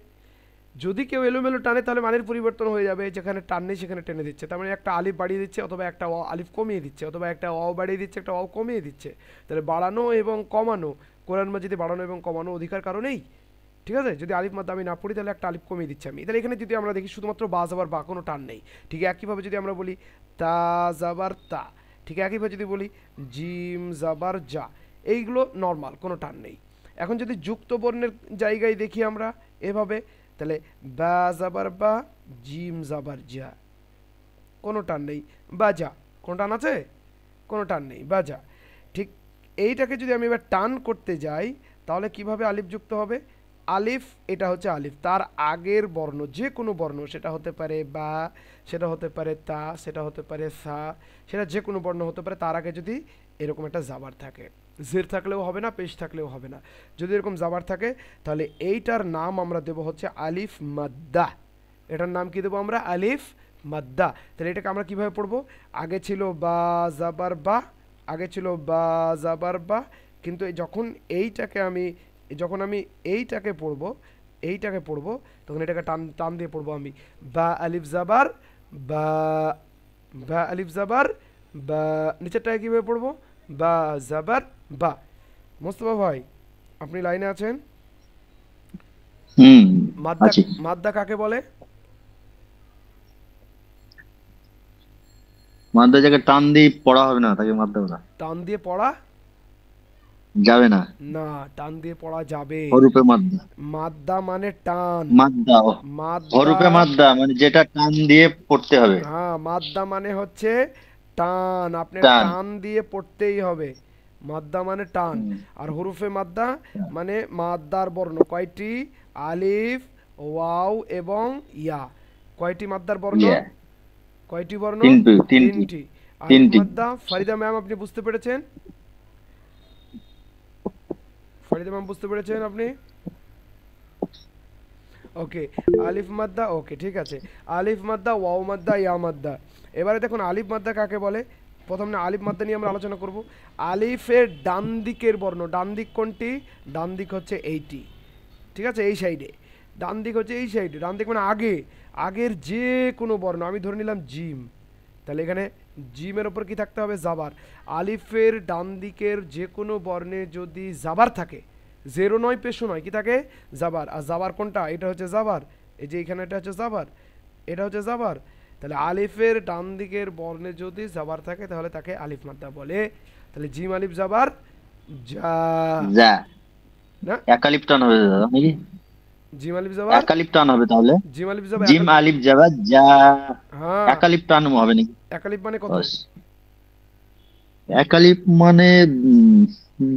[SPEAKER 1] যদি কেউ এলোমেলো টানে তাহলে মানের পরিবর্তন হয়ে যাবে, যেখানে টান নেই সেখানে টেনে দিচ্ছে। তার মানে একটা আলিফ বাড়িয়ে দিচ্ছে, অথবা একটা আলিফ কমিয়ে দিচ্ছে, অথবা একটা অ বাড়িয়ে দিচ্ছে, একটা অ কমিয়ে দিচ্ছে। তাহলে বাড়ানো এবং কমানো, কোরআন মাজিদে বাড়ানো এবং কমানো অধিকার কারণেই। ঠিক আছে, যদি আলিফ মাদ্দা আমি না পড়ি তাহলে একটা আলিফ কমিয়ে দিচ্ছি আমি। তাহলে এখানে যদি আমরা দেখি শুধুমাত্র বা জাবার বা, কোনো টান নেই। ঠিক একইভাবে যদি আমরা বলি তা জাবার তা, ঠিক একইভাবে যদি বলি জিম জাবার যা, এইগুলো নর্মাল, কোনো টান নেই। এখন যদি যুক্ত বর্ণের জায়গায় দেখি আমরা এভাবে, তাহলে বা জাবার বা, জিম জাবার যা, কোনো টান নেই। বাজা, কোনো টান আছে? কোনো টান নেই, বাজা। ঠিক এইটাকে যদি আমি এবার টান করতে যাই তাহলে কিভাবে আলিফ যুক্ত হবে? আলিফ, এটা হচ্ছে আলিফ, তার আগের বর্ণ যে কোনো বর্ণ, সেটা হতে পারে বা, সেটা হতে পারে তা, সেটা হতে পারে সা, সেটা যে কোনো বর্ণ হতে পারে, তার আগে যদি এরকম একটা জাবার থাকে, জের থাকলেও হবে না, পেশ থাকলেও হবে না। যদি এরকম জাবার থাকে তাহলে এইটার নাম আমরা দেব হচ্ছে আলিফ মাদ্দা। এটার নাম কি দেবো আমরা? আলিফ মাদ্দা। তাহলে এটাকে আমরা কিভাবে পড়বো? আগে ছিল বা জাবার বা, আগে ছিল বা জাবার বা, কিন্তু যখন এইটাকে আমি, যখন আমি এইটাকে পড়বো, এইটাকে পড়বো, তখন এটাকে টান টান দিয়ে পড়বো আমি, বা আলিফ জাবার বা, বা আলিফ জাবার বা। নিচেরটাকে কীভাবে পড়বো? বা জাবার বা। মোস্তফা ভাই, আপনি লাইনে আছেন? মাদ্দা, মাদ্দা কাকে বলে?
[SPEAKER 7] মাদ্দা জায়গায় টান দিয়ে পড়া হবে না, তাকে মাদ্দা বলা।
[SPEAKER 1] টান দিয়ে পড়া
[SPEAKER 7] যাবে না,
[SPEAKER 1] না, টান দিয়ে পড়া যাবে।
[SPEAKER 7] হরফে মাদ্দা,
[SPEAKER 1] মাদ্দা মানে টান,
[SPEAKER 7] মাদ্দা,
[SPEAKER 1] মাদ্দা
[SPEAKER 7] হরফে মাদ্দা মানে যেটা টান দিয়ে পড়তে হবে।
[SPEAKER 1] হ্যাঁ, মাদ্দা মানে হচ্ছে টান, আপনি
[SPEAKER 7] টান।
[SPEAKER 1] টান দিয়ে পড়তেই হবে। মাদ্দা মানে টান। আর হরফে মাদ্দা মানে মাদ্দার বর্ণ কয়টি? আলিফ, ওয়াও এবং ইয়া। কয়টি মাদ্দার বর্ণ? কয়টি বর্ণ? তিনটি। আলিফ মাদ্দা। ফরিদা ম্যাম, আপনি বুঝতে পেরেছেন? ফরিদা ম্যাম বুঝতে পেরেছেন আপনি? ওকে, আলিফ মাদ্দা, ওকে ঠিক আছে। আলিফ মাদ্দা, ওয়াও মাদ্দা, ইয়া মাদ্দা। এবারে দেখুন আলিফ মাদ্দা কাকে বলে। প্রথমে আলিফ মাদ্দা নিয়ে আমরা আলোচনা করব। আলিফের ডান দিকের বর্ণ, ডান দিক কোনটি? ডান দিক হচ্ছে এইটি, ঠিক আছে, এই সাইডে। ডান দিক হচ্ছে এই সাইডে, ডান দিক মানে আগে, আগের যে কোনো বর্ণ। আমি ধরে নিলাম জিম, তাহলে এখানে জিমের ওপর কি থাকতে হবে? জাবার। আলিফের ডান দিকের যে কোনো বর্ণে যদি জাবার থাকে, জেরো নয় পেশো নয়, কি থাকে? জাবার। আর জাবার কোনটা? এটা হচ্ছে জাবার, এই যে এখানে এটা হচ্ছে জাবার, এটা হচ্ছে জাবার। তাহলে আলিফের ডান দিকের বর্ণে যদি জাবার থাকে তাহলে তাকে আলিফ মাদ্দা বলে। তাহলে জিম আলিফ জাবার যা,
[SPEAKER 7] যা না একালিফ টান হবে দাদা নাকি?
[SPEAKER 1] জিম আলিফ জাবার
[SPEAKER 7] একালিফ টান হবে তাহলে?
[SPEAKER 1] জিম আলিফ জাবার,
[SPEAKER 7] জিম আলিফ জাবার যা,
[SPEAKER 1] হ্যাঁ
[SPEAKER 7] একালিফ টান হবে নাকি?
[SPEAKER 1] একালিফ মানে কত?
[SPEAKER 7] একালিফ মানে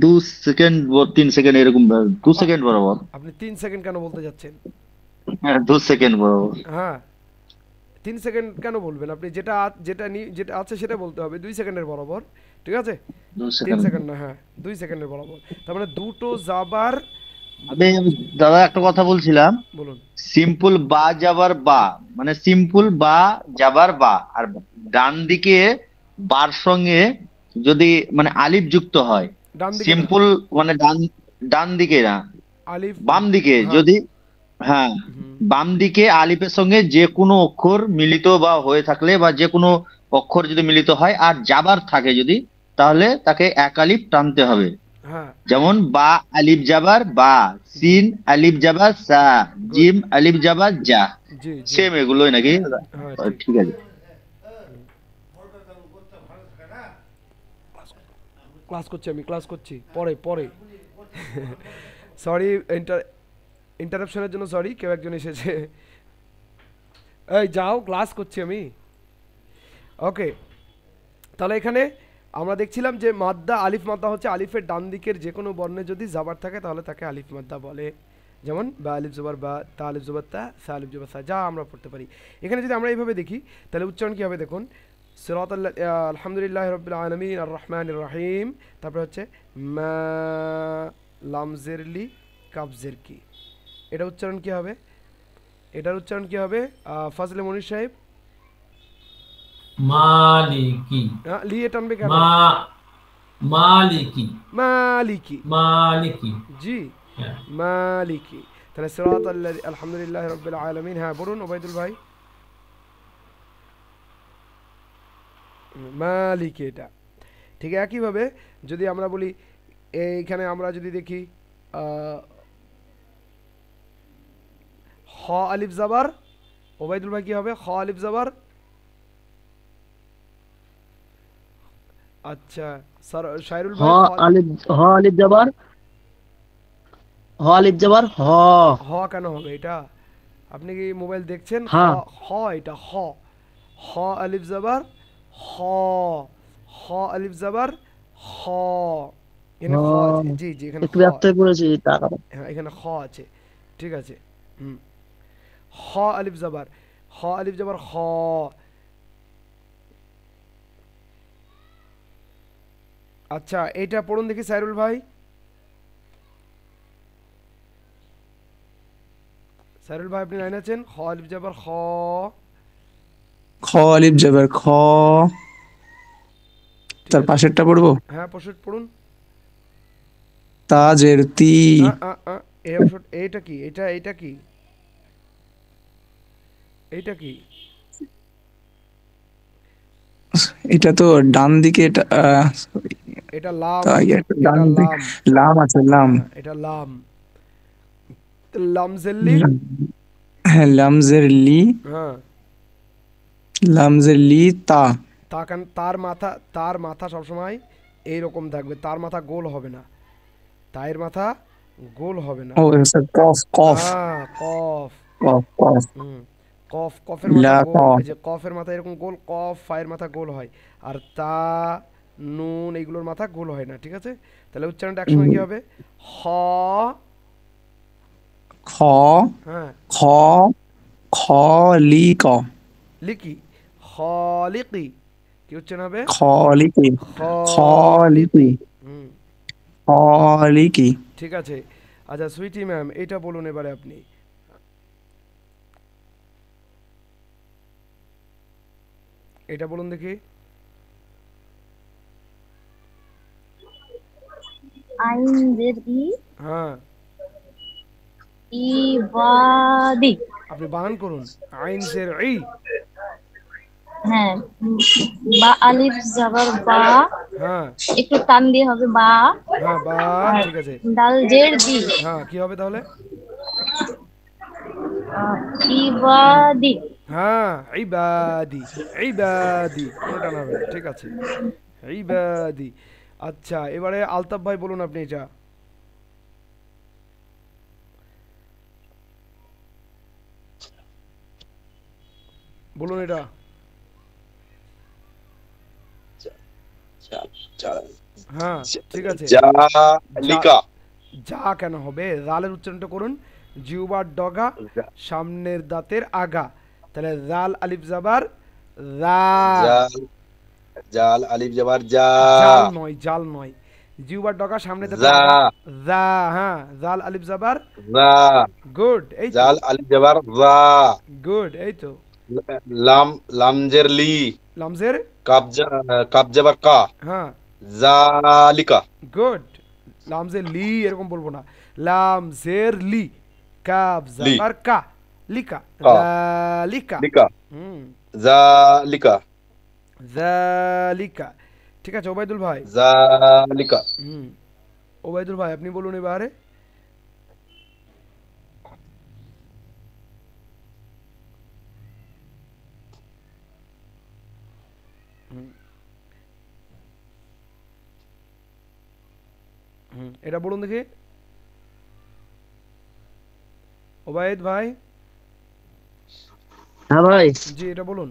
[SPEAKER 7] 2 সেকেন্ড 3 সেকেন্ড এরকম, 2 সেকেন্ড বরাবর।
[SPEAKER 1] আপনি 3 সেকেন্ড কেন বলতে যাচ্ছেন?
[SPEAKER 7] হ্যাঁ 2 সেকেন্ড বরাবর।
[SPEAKER 1] হ্যাঁ 3 সেকেন্ড কেন বলবেন আপনি? যেটা যেটা আছে সেটা বলতে হবে 2 সেকেন্ডের বরাবর, ঠিক আছে? 3 সেকেন্ড না, হ্যাঁ 2 সেকেন্ডের বরাবর। তার মানে দুটো জাবার।
[SPEAKER 7] আমি দাদা একটা কথা বলছিলাম,
[SPEAKER 1] বলুন।
[SPEAKER 7] সিম্পল বা যাবার বা মানে সিম্পল বা যাবার বা, আর ডান দিকে বার সঙ্গে যদি মানে আলিফ যুক্ত হয়, সিম্পল মানে ডান দিকে না,
[SPEAKER 1] আলিফ
[SPEAKER 7] বাম দিকে যদি, হ্যাঁ বাম দিকে আলিফের সঙ্গে যে কোনো অক্ষর মিলিত বা হয়ে থাকলে, বা যে কোনো অক্ষর যদি মিলিত হয় আর যাবার থাকে যদি, তাহলে তাকে এক আলিফ টানতে হবে।
[SPEAKER 1] হ্যাঁ
[SPEAKER 7] যেমন বা আলিফ জাবার বা, সিন আলিফ জাবার সা, জিম আলিফ জাবার যা,
[SPEAKER 1] জি জি
[SPEAKER 7] সেম এগুলোই নাকি?
[SPEAKER 1] হ্যাঁ ঠিক
[SPEAKER 7] ঠিক আছে।
[SPEAKER 1] ক্লাস করছি, আমি ক্লাস করছি, পরে পরে সরি ইন্টারাপশনের জন্য সরি, কেউ একজন এসেছে। এই যাও, ক্লাস করছি আমি। ওকে, তাহলে এখানে আমরা দেখছিলাম যে মাদ্দা, আলিফ মাদ্দা হচ্ছে আলিফের ডান দিকের যে কোনো বর্ণে যদি জাবার থাকে তাহলে তাকে আলিফ মাদ্দা বলে। যেমন বা আলিফ জবর বা, তা আলিফ জবর তা, সা আলিফ জবর সা, যা আমরা পড়তে পারি। এখানে যদি আমরা এইভাবে দেখি তাহলে উচ্চারণ কী হবে দেখুন, আলহামদুলিল্লাহ রাব্বিল আলামিন আর রহমানির রহিম, তারপরে হচ্ছে মা লামজেরলি কাবজের কি, এটা উচ্চারণ কী হবে? এটার উচ্চারণ কী হবে ফাজলে মনির সাহেব?
[SPEAKER 4] মালিকি।
[SPEAKER 1] লি এ টানবে কেন?
[SPEAKER 4] মালিকি।
[SPEAKER 1] মালিকি।
[SPEAKER 4] মালিকি।
[SPEAKER 1] জি মালিকি। তাহলে সিরাতাল্লাযী, আলহামদুলিল্লাহ রাব্বিল আলামিন। হ্যাঁ বলুন ওবাইদুল ভাই। মালিকি, এটা ঠিক একইভাবে যদি আমরা বলি, এইখানে আমরা যদি দেখি খ আলিফ জাবার, ওবাইদুল ভাই কি হবে? খ আলিফ জাবার, আচ্ছা স্যার শায়রুল ভাই,
[SPEAKER 6] হ আলিফ জাবার, হ আলিফ জাবার হ।
[SPEAKER 1] হ কেন হবে এটা? আপনি কি মোবাইল দেখছেন?
[SPEAKER 6] হ্যাঁ।
[SPEAKER 1] হ, এটা হ, হ আলিফ জাবার হ, হ আলিফ জাবার হ, এখানে খ আছে। জি জি এখানে
[SPEAKER 6] একটু ব্যর্থ হয়ে পড়েছি টাকা।
[SPEAKER 1] হ্যাঁ এখানে খ আছে, ঠিক আছে। হ আলিফ জাবার, হ আলিফ জাবার হ। আচ্ছা এইটা পড়ুন দেখি সাইরুল ভাই। সাইরুল ভাই আপনি লাইন আছেন? খ আলিফ জাবার খ,
[SPEAKER 8] খ আলিফ জাবার খ, তার পাশেরটা পড়বো।
[SPEAKER 1] হ্যাঁ পাশের পড়ুন।
[SPEAKER 8] তাজের তি,
[SPEAKER 1] এই অংশ, এইটা কি? এটা কি? এইটা কি?
[SPEAKER 8] এটা তো ডান দিকে,
[SPEAKER 1] এটা লাম,
[SPEAKER 8] ডান দিকে লাম আছে, লাম।
[SPEAKER 1] এটা লাম, লামজেরলি।
[SPEAKER 8] হ্যাঁ লামজের লি,
[SPEAKER 1] হ্যাঁ
[SPEAKER 8] লামজের লি তা,
[SPEAKER 1] তার মাথা সবসময় এইরকম থাকবে, তার মাথা গোল হবে না, তায়ের মাথা গোল হবে না।
[SPEAKER 8] ও স্যার কফ, কফ
[SPEAKER 1] কফ,
[SPEAKER 8] কফ কফ,
[SPEAKER 1] কফ, কফের মাথা গোল, এই যে কফের মাথা এরকম গোল, কফ ফায়ের মাথা গোল হয়, আর তা নুন এইগুলোর মাথা গোল হয় না, ঠিক আছে? তাহলে উচ্চারণটা একসময় কি হবে? হ
[SPEAKER 8] খ,
[SPEAKER 1] হ্যাঁ
[SPEAKER 8] খ, খ লি ক,
[SPEAKER 1] লিকি, খলিকি, কি উচ্চারণ হবে?
[SPEAKER 8] খলিকি, খলিকি, খলিকি।
[SPEAKER 1] ঠিক আছে। আচ্ছা সুইটি ম্যাম এটা বলুন এবারে আপনি, এটা বলুন দেখি।
[SPEAKER 9] আইন জের ই,
[SPEAKER 1] হ্যাঁ
[SPEAKER 9] ইবাদি।
[SPEAKER 1] আপনি বানান করুন, আইন জের ই।
[SPEAKER 9] হ্যাঁ, বা আলিফ জাবার বা,
[SPEAKER 1] হ্যাঁ
[SPEAKER 9] একটু টান দিয়ে হবে বা।
[SPEAKER 1] হ্যাঁ বা, ঠিক আছে।
[SPEAKER 9] ডাল জের দি,
[SPEAKER 1] হ্যাঁ কি হবে তাহলে?
[SPEAKER 9] ইবাদি।
[SPEAKER 1] হ্যাঁ ইবাদি, ইবাদি, কোনটা না হবে না, ঠিক আছে ইবাদি। আচ্ছা এবারে আলতাফ ভাই বলুন আপনি এটা। বলুন এটা। হ্যাঁ ঠিক আছে। যা কেন হবে? জালের উচ্চারণটা করুন, জিহ্বার ডগা, সামনের দাঁতের আগা, তাহলে জাল আলিফ জাবার যা,
[SPEAKER 2] জাল আলিফ জাবার যা,
[SPEAKER 1] জাল নয়, জিহ্বার ডগা সামনের দাঁতের আগা, যা। হ্যাঁ জাল আলিফ জাবার
[SPEAKER 2] যা,
[SPEAKER 1] গুড, এই তো
[SPEAKER 2] জাল আলিফ জাবার যা,
[SPEAKER 1] গুড, এই তো।
[SPEAKER 2] লামজের লি,
[SPEAKER 1] লামজের
[SPEAKER 2] কাব জাবার কা,
[SPEAKER 1] হ্যাঁ
[SPEAKER 2] জালিকা,
[SPEAKER 1] গুড। লামজের লি এরকম বলবো না, লামজের লি, কাব জাবার কা, লিকা, জালিকা,
[SPEAKER 2] জালিকা,
[SPEAKER 1] জালিকা, ঠিক আছে ওবাইদুল ভাই।
[SPEAKER 2] জালিকা,
[SPEAKER 1] ওবায়দুল ভাই আপনি বলুন এবারে। এটা বলুন দেখি ওবায়দ ভাই।
[SPEAKER 11] হ্যাঁ ভাই।
[SPEAKER 1] জি এটা বলুন।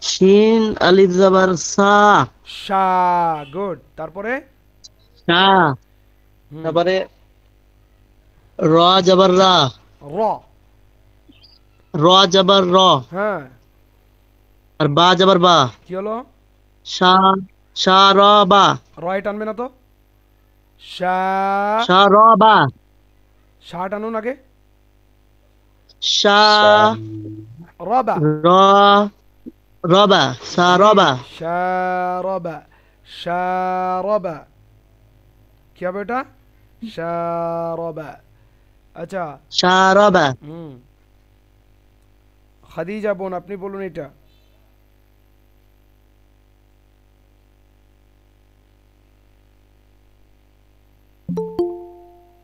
[SPEAKER 11] শিন আলিফ জাবার সা।
[SPEAKER 1] সা, গুড। তারপরে
[SPEAKER 11] সা, তারপরে র জাবার রা।
[SPEAKER 1] র,
[SPEAKER 11] র জাবার র।
[SPEAKER 1] হ্যাঁ।
[SPEAKER 11] আর বা জাবার বা।
[SPEAKER 1] কি হলো?
[SPEAKER 11] সা, সা র বা।
[SPEAKER 1] র টানবে না তো? সা,
[SPEAKER 11] সা র বা।
[SPEAKER 1] সা টানুন আগে।
[SPEAKER 11] সা
[SPEAKER 1] রবা,
[SPEAKER 11] র রবা, সা রবা।
[SPEAKER 1] শারবা, শারবা। কি হবে এটা? শারবা। আচ্ছা,
[SPEAKER 11] শারবা।
[SPEAKER 1] খাদিজা বোন আপনি বলুন এটা।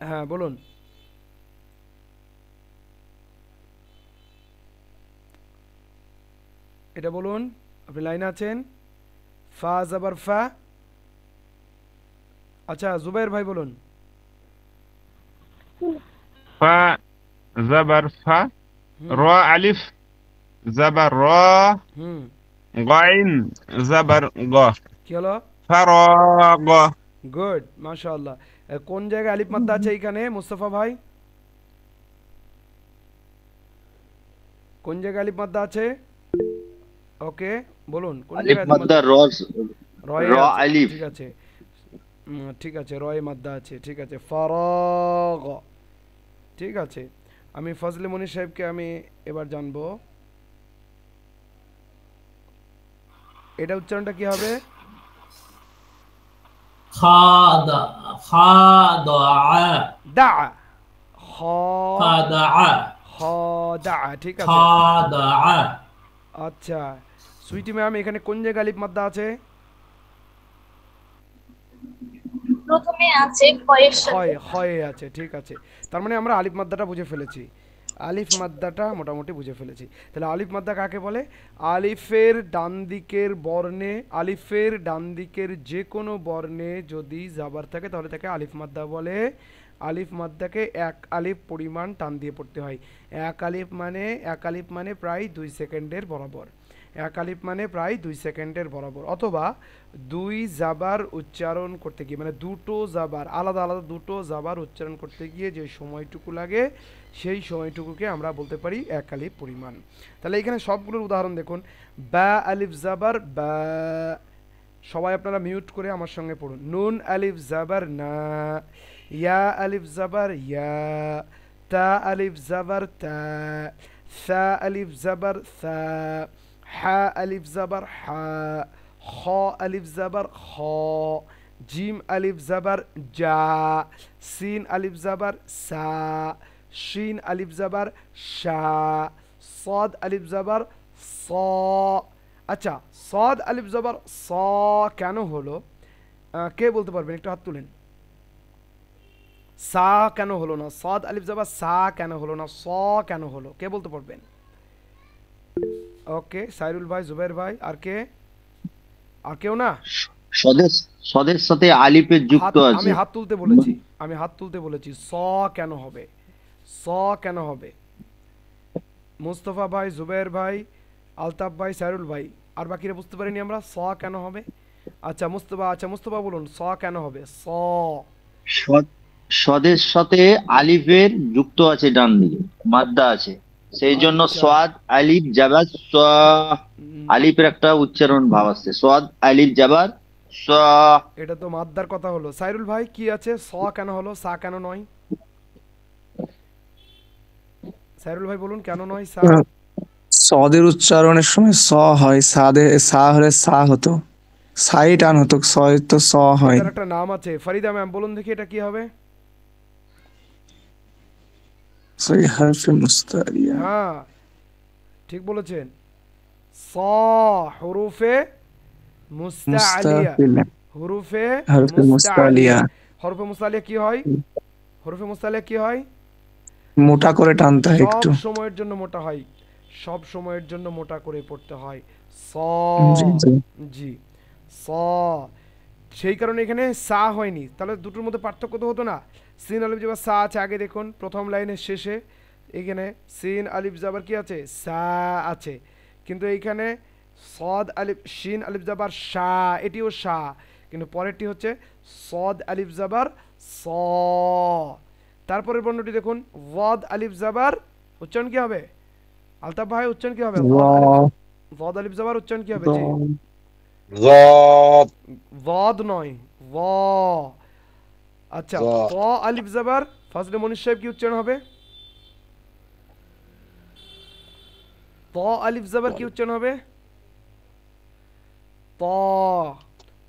[SPEAKER 1] হ্যাঁ বলুন। এটা বলুন, আপনি লাইনে আছেন। ফা জাবার ফা। আচ্ছা জুবাইর ভাই বলুন।
[SPEAKER 10] ফা জাবার ফা, র আলিফ জাবার র, গাইন জাবার গ।
[SPEAKER 1] কি হলো?
[SPEAKER 10] ফারাগ।
[SPEAKER 1] গুড, মাশাআল্লাহ। কোন জায়গায় আলিফ মাদ্দা আছে এইখানে মুস্তাফা ভাই? কোন জায়গায় আলিফ মাদ্দা আছে? ওকে বলুন কোন জায়গায়
[SPEAKER 7] আলিফ মাদ্দা র, র আলিফ।
[SPEAKER 1] ঠিক আছে, ঠিক আছে, রয়ে মাদ্দা আছে, ঠিক আছে। ফারাগ, ঠিক আছে। আমি ফজলে মনির সাহেবকে আমি এবার জানবো এটা উচ্চারণটা কি হবে?
[SPEAKER 4] খাদা, খাদা,
[SPEAKER 1] দা,
[SPEAKER 4] খাদা,
[SPEAKER 1] খাদা, ঠিক আছে।
[SPEAKER 4] খাদা।
[SPEAKER 1] আচ্ছা সুইটি ম্যাম এখানে কোন জায়গায় আলিফ মাদ্দা আছে?
[SPEAKER 9] প্রথমে আছে খয়ের সাথে।
[SPEAKER 1] খয়, খয়ে আছে, ঠিক আছে। তার মানে আমরা আলিফ মাদ্দাটা বুঝে ফেলেছি। আলিফ মাদ্দাটা মোটামুটি বুঝে ফেলেছি। তাহলে আলিফ মাদ্দা কাকে বলে? আলিফের ডান দিকের বর্ণে, আলিফের ডান দিকের যে কোনো বর্ণে যদি জাবার থাকে তাহলে তাকে আলিফ মাদ্দা বলে। আলিফ মাদ্দাকে এক আলিফ পরিমাণ টান দিয়ে পড়তে হয়। এক আলিফ মানে প্রায় 2 সেকেন্ডের বরাবর। এক আলিফ মানে প্রায় 2 সেকেন্ডের বরাবর। অথবা দুই জাবার উচ্চারণ করতে গিয়ে, মানে দুটো জাবার আলাদা আলাদা দুটো জাবার উচ্চারণ করতে গিয়ে যে সময়টুকু লাগে সেই সময়টুকুকে আমরা বলতে পারি এক আলিফ পরিমাণ। তাহলে এখানে সবগুলোর উদাহরণ দেখুন। বা আলিফ জাবার বা, সবাই আপনারা মিউট করে আমার সঙ্গে পড়ুন। নুন আলিফ জাবার না, ইয়া আলিফ জাবার ইয়া, তা আলিফ জাবার তা, সা আলিফ জাবার সা, হা আলিফ জাবার হা, খ আলিফ জাবার খ, জিম আলিফ জাবার জা, সিন আলিফ জাবার সা, শিন আলিফ জাবার শা, সদ আলিফ জাবার স। আচ্ছা সদ আলিফ জাবার স কেন হলো কে বলতে পারবেন? একটু হাত তুলেন। সা কেন হলো না? সদ আলিফ জাবার সা কেন হলো না? স কেন হলো? কে বলতে পারবেন? ওকে সাইরুল ভাই, জুবাইর ভাই, আর কে? আর কেউ না?
[SPEAKER 7] সদের সাথে আলিফের যুক্ত আছে।
[SPEAKER 1] আমি হাত তুলতে বলেছি, আমি হাত তুলতে বলেছি। স কেন হবে? স কেন হবে? মুস্তফা ভাই, জুবাইর ভাই, আলতাফ ভাই, সাইরুল ভাই, আর বাকিরা বুঝতে পারিনি আমরা স কেন হবে। আচ্ছা মুস্তফা বলুন স কেন হবে? স
[SPEAKER 7] সদের সাথে আলিফের যুক্ত আছে, ডান দিকে মাদ্দা আছে, সেই জন্য সোয়াদ আলিফ জাবার স। আলিফের একটা উচ্চারণ ভাব আছে, সোয়াদ আলিফ জাবার স।
[SPEAKER 1] এটা তো মাদ্দার কথা হলো। সাইরুল ভাই কি আছে? স কেন হলো, সা কেন নয়? সাইরুল ভাই বলুন কেন নয় সা?
[SPEAKER 8] সদের উচ্চারণের সময় স হয়, সা হলে সা হতো, সাই টান হতো, সয় তো স হয়।
[SPEAKER 1] এটার একটা নাম আছে। ফরিদা ম্যাম বলুন দেখি এটা কি হবে?
[SPEAKER 8] সই হারফে মুস্তারিয়া।
[SPEAKER 1] হ্যাঁ ঠিক বলেছেন। স হুরুফে মুস্তাআলিয়া। হুরুফে
[SPEAKER 8] হরফে মুস্তালিয়া।
[SPEAKER 1] হরফে মুস্তালিয়া কি হয়? হরফে মুস্তালিয়া কি হয়?
[SPEAKER 8] মোটা করে টানতে হয়
[SPEAKER 1] সব
[SPEAKER 8] একটু।
[SPEAKER 1] সময়ের জন্য মোটা হয়, সব সময়ের জন্য মোটা করে পড়তে হয়। স
[SPEAKER 8] জি জি।
[SPEAKER 1] জি স, সেই কারণে এখানে সা হয়নি। তাহলে দুটোর মধ্যে পার্থক্য তো হতো না। সিন আলিফ জাবার সা আছে আগে, দেখুন প্রথম লাইনের শেষে এখানে সিন আলিফ জাবার কি আছে? সা আছে। কিন্তু এইখানে সদ আলিফ শিন আলিফ জাবার শা, এটিও শা, কিন্তু পরেরটি হচ্ছে সদ আলিফ জাবার স। তারপরের বর্ণটি দেখুন, ওয়াদ আলিফ জাবার উচ্চারণ কি হবে? আলতাফ ভাই উচ্চারণ কি হবে? ওয়াদ আলিফ জাবার উচ্চারণ কি হবে? জি
[SPEAKER 2] যদ,
[SPEAKER 1] ওয়াদ নয়, ওয়া। আচ্ছা, ত আলিফ জাবার ফাজলে মনির সাহেব কি উচ্চারণ হবে? ত আলিফ জাবার কি উচ্চারণ হবে? ত,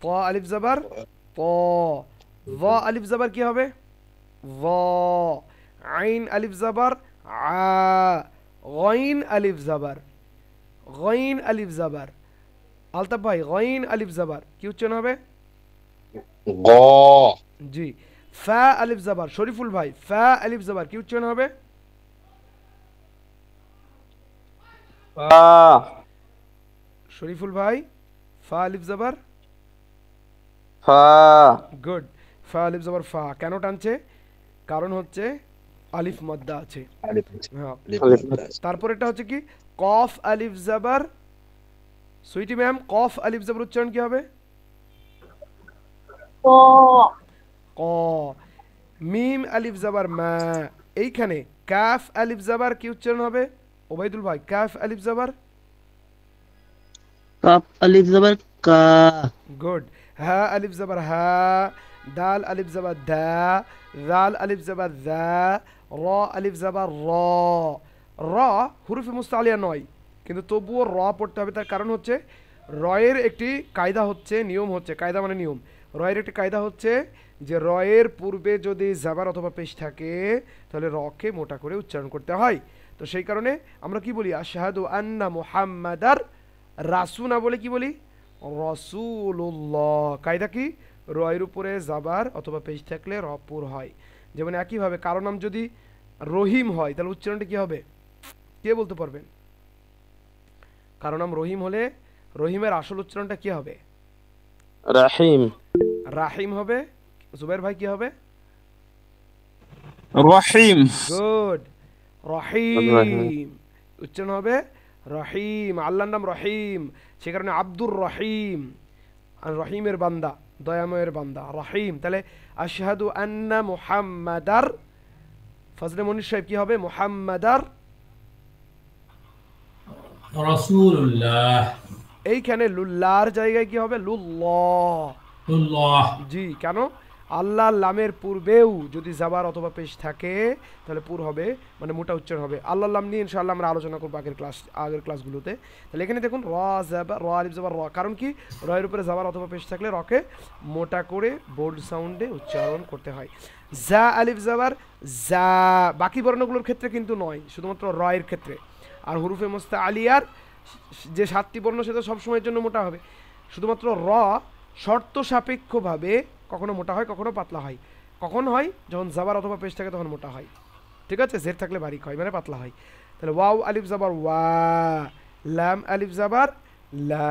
[SPEAKER 1] ত আলিফ জাবার ত। ওয়া আলিফ জাবার কি হবে? ওয়া। আইন আলিফ জাবার আ। গাইন আলিফ জাবার, গাইন আলিফ জাবার। আলতাফ ভাই গাইন আলিফ জাবার কি উচ্চারণ হবে?
[SPEAKER 2] গ।
[SPEAKER 1] জি। ফা আলিফ জাবার, শরীফুল ভাই ফা আলিফ জাবার কি উচ্চারণ হবে? শরীফুল ভাই ফা আলিফ জাবার
[SPEAKER 6] ফা।
[SPEAKER 1] গুড। ফা আলিফ জাবার ফা। কেন টানছে? কারণ হচ্ছে আলিফ মাদ্দা আছে। হ্যাঁ। তারপর এটা হচ্ছে কি কফ আলিফ জাবার, সুইটি ম্যাম কফ আলিফ জাবার উচ্চারণ কি হবে?
[SPEAKER 9] ক।
[SPEAKER 1] ক। মিম আলিফ জাবার মা, এইখানে কাফ আলিফ জাবার কি উচ্চারণ হবে? ওবাইদুল ভাই কাফ আলিফ জাবার
[SPEAKER 11] কাফ আলিফ জাবার কা।
[SPEAKER 1] গুড। হা আলিফ জাবার হা, দাল আলিফ জাবার দা, জাল আলিফ জাবার দা, র আলিফ জাবার র। র হুরুফে মুস্তালিয়া নয়, কিন্তু তবুও র পড়তে হবে। তার কারণ হচ্ছে রয়ের একটি কায়দা হচ্ছে, নিয়ম হচ্ছে, কায়দা মানে নিয়ম। রয়ের একটি কায়দা হচ্ছে যে রয়ের পূর্বে যদি জাবার অথবা পেশ থাকে তাহলে রকে মোটা করে উচ্চারণ করতে হয়। তো সেই কারণে আমরা কি বলি? আশহাদু আন্না মুহাম্মাদার রাসূল না বলে কি বলি? রাসূলুল্লাহ। কায়দা কি? রয়ের উপরে জাবার অথবা পেশ থাকলে র পুর হয়। যেমন একইভাবে কারো নাম যদি রহিম হয় তাহলে উচ্চারণটা কি হবে? কে বলতে পারবেন? কারো নাম রহিম হলে রহিমের আসল উচ্চারণটা কি হবে?
[SPEAKER 6] রাহিম।
[SPEAKER 1] রাহিম হবে। জুবাইর ভাই কি হবে?
[SPEAKER 10] রহিম।
[SPEAKER 1] গুড। রহিম উচ্চারণ হবে রহিম। আল্লাহর নাম রহিম, সে কারণে আব্দুর রহিম, আর রহিমের বান্দা, দয়াময়ের বান্দা রহিম। তাহলে আশহাদু আন্না মুহাম্মাদার, ফজলে মনির সাহেব কি হবে? মুহাম্মাদার
[SPEAKER 4] রাসূলুল্লাহ।
[SPEAKER 1] এইখানে লুল্লার জায়গায় কি হবে? লুল্লাহ।
[SPEAKER 4] লুল্লাহ।
[SPEAKER 1] জি। কেন? আল্লাহর নামের পূর্বেও যদি জাবার অথবা পেশ থাকে তাহলে পুর হবে, মানে মোটা উচ্চারণ হবে। আল্লাহর নাম নিয়ে ইনশাআল্লাহ আমরা আলোচনা করব আগের ক্লাসগুলোতে। তাহলে এখানে দেখুন র জাবার, র আলিফ জাবার র, কারণ কি? রয়ের উপরে জাবার অথবা পেশ থাকলে রকে মোটা করে বোল্ড সাউন্ডে উচ্চারণ করতে হয়। জা আলিফ জাবার জা, বাকি বর্ণগুলোর ক্ষেত্রে কিন্তু নয়, শুধুমাত্র রয়ের ক্ষেত্রে। আর হুরুফে মুস্তাআলিয়ার যে 7টি বর্ণ সেটা সবসময়ের জন্য মোটা হবে। শুধুমাত্র র শর্ত সাপেক্ষভাবে কখনো মোটা হয়, কখনো পাতলা হয়। কখন হয়? যখন জাবার অথবা পেশ থাকে তখন মোটা হয়, ঠিক আছে? জের থাকলে বারিক হয়, মানে পাতলা হয়। তাহলে ওয়াও আলিফ জাবার ওয়া, লাম আলিফ জাবার লা।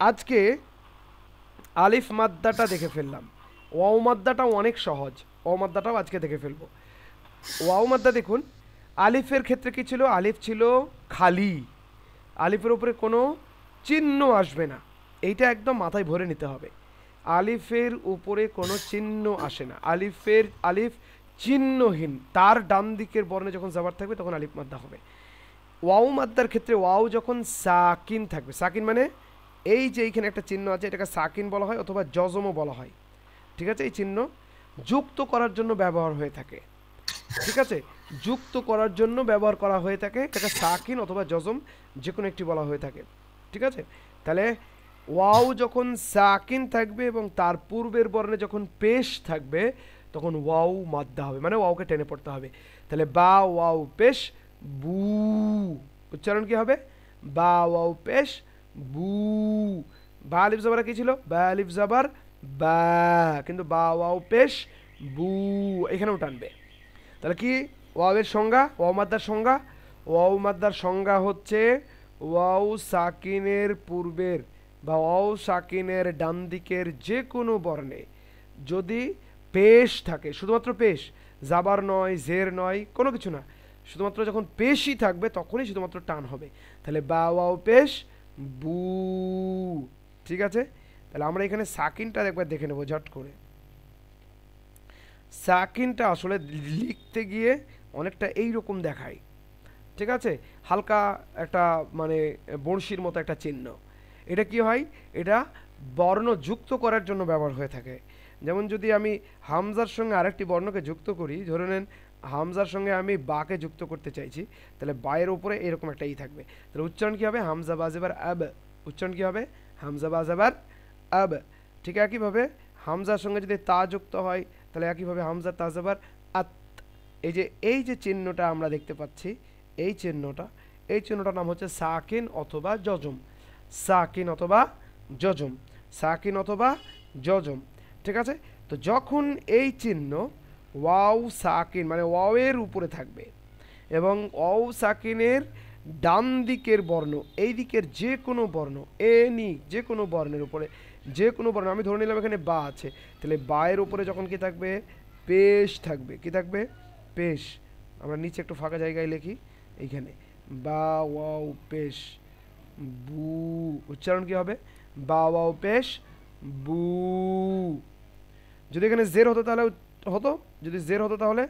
[SPEAKER 1] আজকে আলিফ মাদ্দাটা দেখে ফেললাম, ওয়াও মাদ্দাটাও অনেক সহজ, ওয়াও মাদ্দাটাও আজকে দেখে ফেলবো। ওয়াও মাদ্দা দেখুন, আলিফের ক্ষেত্রে কি ছিল? আলিফ ছিল খালি, আলিফের উপরে কোনো চিহ্ন আসবে না, এইটা একদম মাথায় ভরে নিতে হবে। আলিফের উপরে কোনো চিহ্ন আসে না, আলিফ চিহ্নহীন, তার ডান দিকের বর্ণে যখন জাবার থাকবে তখন আলিফ মাদ্দা হবে। ওয়াও মাদ্দার ক্ষেত্রে ওয়াও যখন সাকিন থাকবে, সাকিন মানে এই যে এইখানে একটা চিহ্ন আছে, এটাকে সাকিন বলা হয় অথবা জজমও বলা হয়, ঠিক আছে? এই চিহ্ন যুক্ত করার জন্য ব্যবহার হয়ে থাকে, ঠিক আছে? যুক্ত করার জন্য ব্যবহার করা হয়ে থাকে, এটাকে সাকিন অথবা জজম যে কোনো একটি বলা হয়ে থাকে, ঠিক আছে? তাহলে ওয়াও যখন সাকিন থাকবে এবং তার পূর্বের বর্ণে যখন পেশ থাকবে তখন ওয়াও মাদ্দা হবে, মানে ওয়াওকে টেনে পড়তে হবে। তাহলে বা ওয়াও পেশ বু, উচ্চারণ কি হবে? বা ওয়াও পেশ বু, বা আলিফ জবর কি ছিল, বা আলিফ জবর বা, কিন্তু বা ওয়াও পেশ বু, এখানেও টানবে। তাহলে কি ওয়াওয়ের সংজ্ঞা, ওয়াও মাদ্দার সংজ্ঞা, ওয়াও মাদ্দার সংজ্ঞা হচ্ছে ওয়াও সাকিনের পূর্বের বা ওয়াও সাকিনের ডান দিকের যে কোনো বর্ণে যদি পেশ থাকে, শুধুমাত্র পেশ, জাবার নয়, জের নয়, কোনো কিছু না, শুধুমাত্র যখন পেশই থাকবে তখনই শুধুমাত্র টান হবে। তাহলে বা ওয়াও পেশ বু, ঠিক আছে। তাহলে আমরা এখানে সাকিনটা একবার দেখে নেব ঝট করে। সাকিনটা আসলে লিখতে গিয়ে অনেকটা এইরকম দেখায়, ঠিক আছে, হালকা একটা মানে বড়শির মতো একটা চিহ্ন। এটা কি হয়, এটা বর্ণ যুক্ত করার জন্য ব্যবহার হয়ে থাকে। যেমন যদি আমি হামজার সঙ্গে আরেকটি বর্ণকে যুক্ত করি, ধরে নেন হামজার সঙ্গে আমি বাকে যুক্ত করতে চাইছি, তাহলে বায়ের উপরে এরকম একটা ই থাকবে, তাহলে উচ্চারণ কি হবে, হামজা বা জেবার আব, উচ্চারণ কি হবে, হামজা বা জেবার আব। ঠিক একইভাবে হামজার সঙ্গে যদি তা যুক্ত হয়, তাহলে একইভাবে হামজা তা জেবার আত। এই যে চিহ্নটা আমরা দেখতে পাচ্ছি, এই চিহ্নটার নাম হচ্ছে সাকিন অথবা জজম, সাকিন অথবা জজম, সাকিন অথবা জজম, ঠিক আছে। তো যখন এই চিহ্ন ওয়াও সাকিন মানে ওয়াওয়ের উপরে থাকবে এবং ওয়াও সাকিনের ডান দিকের বর্ণ, এই দিকের যে কোনো বর্ণ, যে কোনো বর্ণের উপরে যে কোনো বর্ণ, আমি ধরে নিলাম এখানে বা আছে, তাহলে বায়ের উপরে যখন কি থাকবে, পেশ থাকবে, কি থাকবে, পেশ। আমরা নিচে একটু ফাঁকা জায়গায় লিখি, এইখানে বা ওয়াও পেশ বু, উচ্চারণ কি হবে, বা ওয়াও পেশ বু। যদি এখানে জের হতো তাহলে হতো, যদি জের হতো তাহলে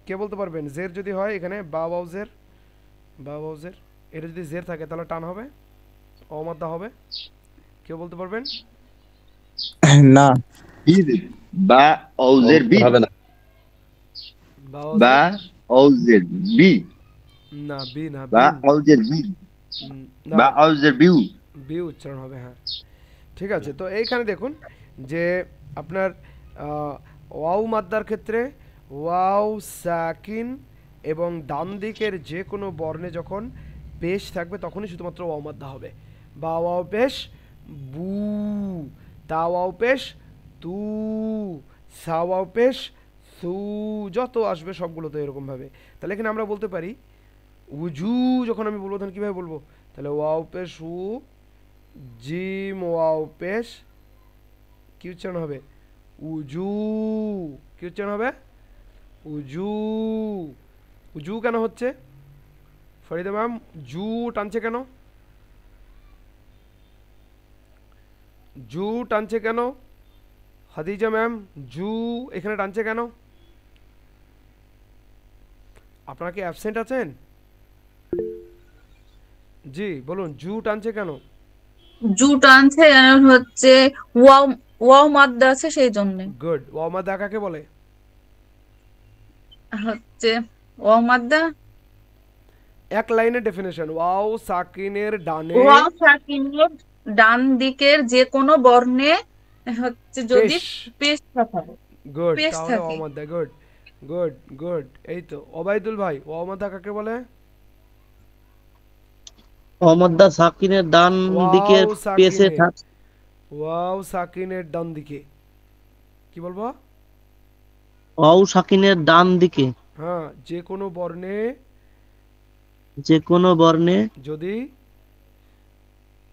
[SPEAKER 1] কে বলতে পারবেন, জের যদি হয় এখানে বা ওয়াও জের, বা ওয়াও জের, এটা যদি জের থাকে তাহলে টান হবে, অমাদ্দা হবে, কেউ বলতে পারবেন?
[SPEAKER 8] না,
[SPEAKER 7] বা ওজের বি
[SPEAKER 2] হবে না,
[SPEAKER 7] বা ওজের বি
[SPEAKER 1] না, বি না,
[SPEAKER 7] বা ওজের বি বা ওজের বিউ,
[SPEAKER 1] বি উচ্চারণ হবে, হ্যাঁ ঠিক আছে। তো এইখানে দেখুন যে আপনার ওয়াও মাদ্দার ক্ষেত্রে ওয়াও সাকিন এবং ডান দিকের যে কোনো বর্ণে যখন পেশ থাকবে তখনই শুধুমাত্র ওয়াও মাদ্দা হবে। বা ওয়াও পেশ বু, তা ওয়াও পেশ তু, সা ওয়াও পেশ সু, যত আসবে সবগুলো তো এরকমভাবে। তাহলে এখানে আমরা বলতে পারি উজু, যখন আমি বলবো তখন কীভাবে বলবো, তাহলে ওয়াও পেশ উ, জিম ওয়াও পেশ কি উচ্চারণ হবে, উজু, কি উচ্চারণ হবে, উজু। উজু কেন হচ্ছে ফরিদা ম্যাম, জু টানছে কেন, জু টানছে কেন, খাদিজা ম্যাম জু এখানে টানছে কেন, আপনারা কি অ্যাবসেন্ট আছেন? জি বলুন, জু টানছে কেন?
[SPEAKER 3] জু টানছে হচ্ছে ওয়াও, ওয়াও মাদ্দা আছে সেই জন্য।
[SPEAKER 1] গুড। ওয়াও মাদ্দা কাকে বলে?
[SPEAKER 3] হচ্ছে ওয়াও মাদ্দা
[SPEAKER 1] এক লাইনের ডেফিনেশন, ওয়াও সাকিনের ডানে,
[SPEAKER 3] ওয়াও সাকিনের ডান দিকের যে কোনো বর্ণে হচ্ছে যদি পেশ থাকে,
[SPEAKER 1] গুড,
[SPEAKER 3] পেশ
[SPEAKER 1] তাহলে
[SPEAKER 3] থাকে।
[SPEAKER 1] ওয়াও মাদ্দা, গুড গুড গুড। এই তো ওবাইদুল ভাই, ওয়াও মাদ্দা কাকে বলে?
[SPEAKER 11] অমদ্দা সাকিনের ডান দিকের পেশে থাকে,
[SPEAKER 1] ওয়াও সাকিনের ডান দিকে কি বলবো,
[SPEAKER 11] ওয়াও সাকিনের ডান দিকে,
[SPEAKER 1] হ্যাঁ, যে কোনো বর্ণে,
[SPEAKER 11] যে কোনো বর্ণে
[SPEAKER 1] যদি,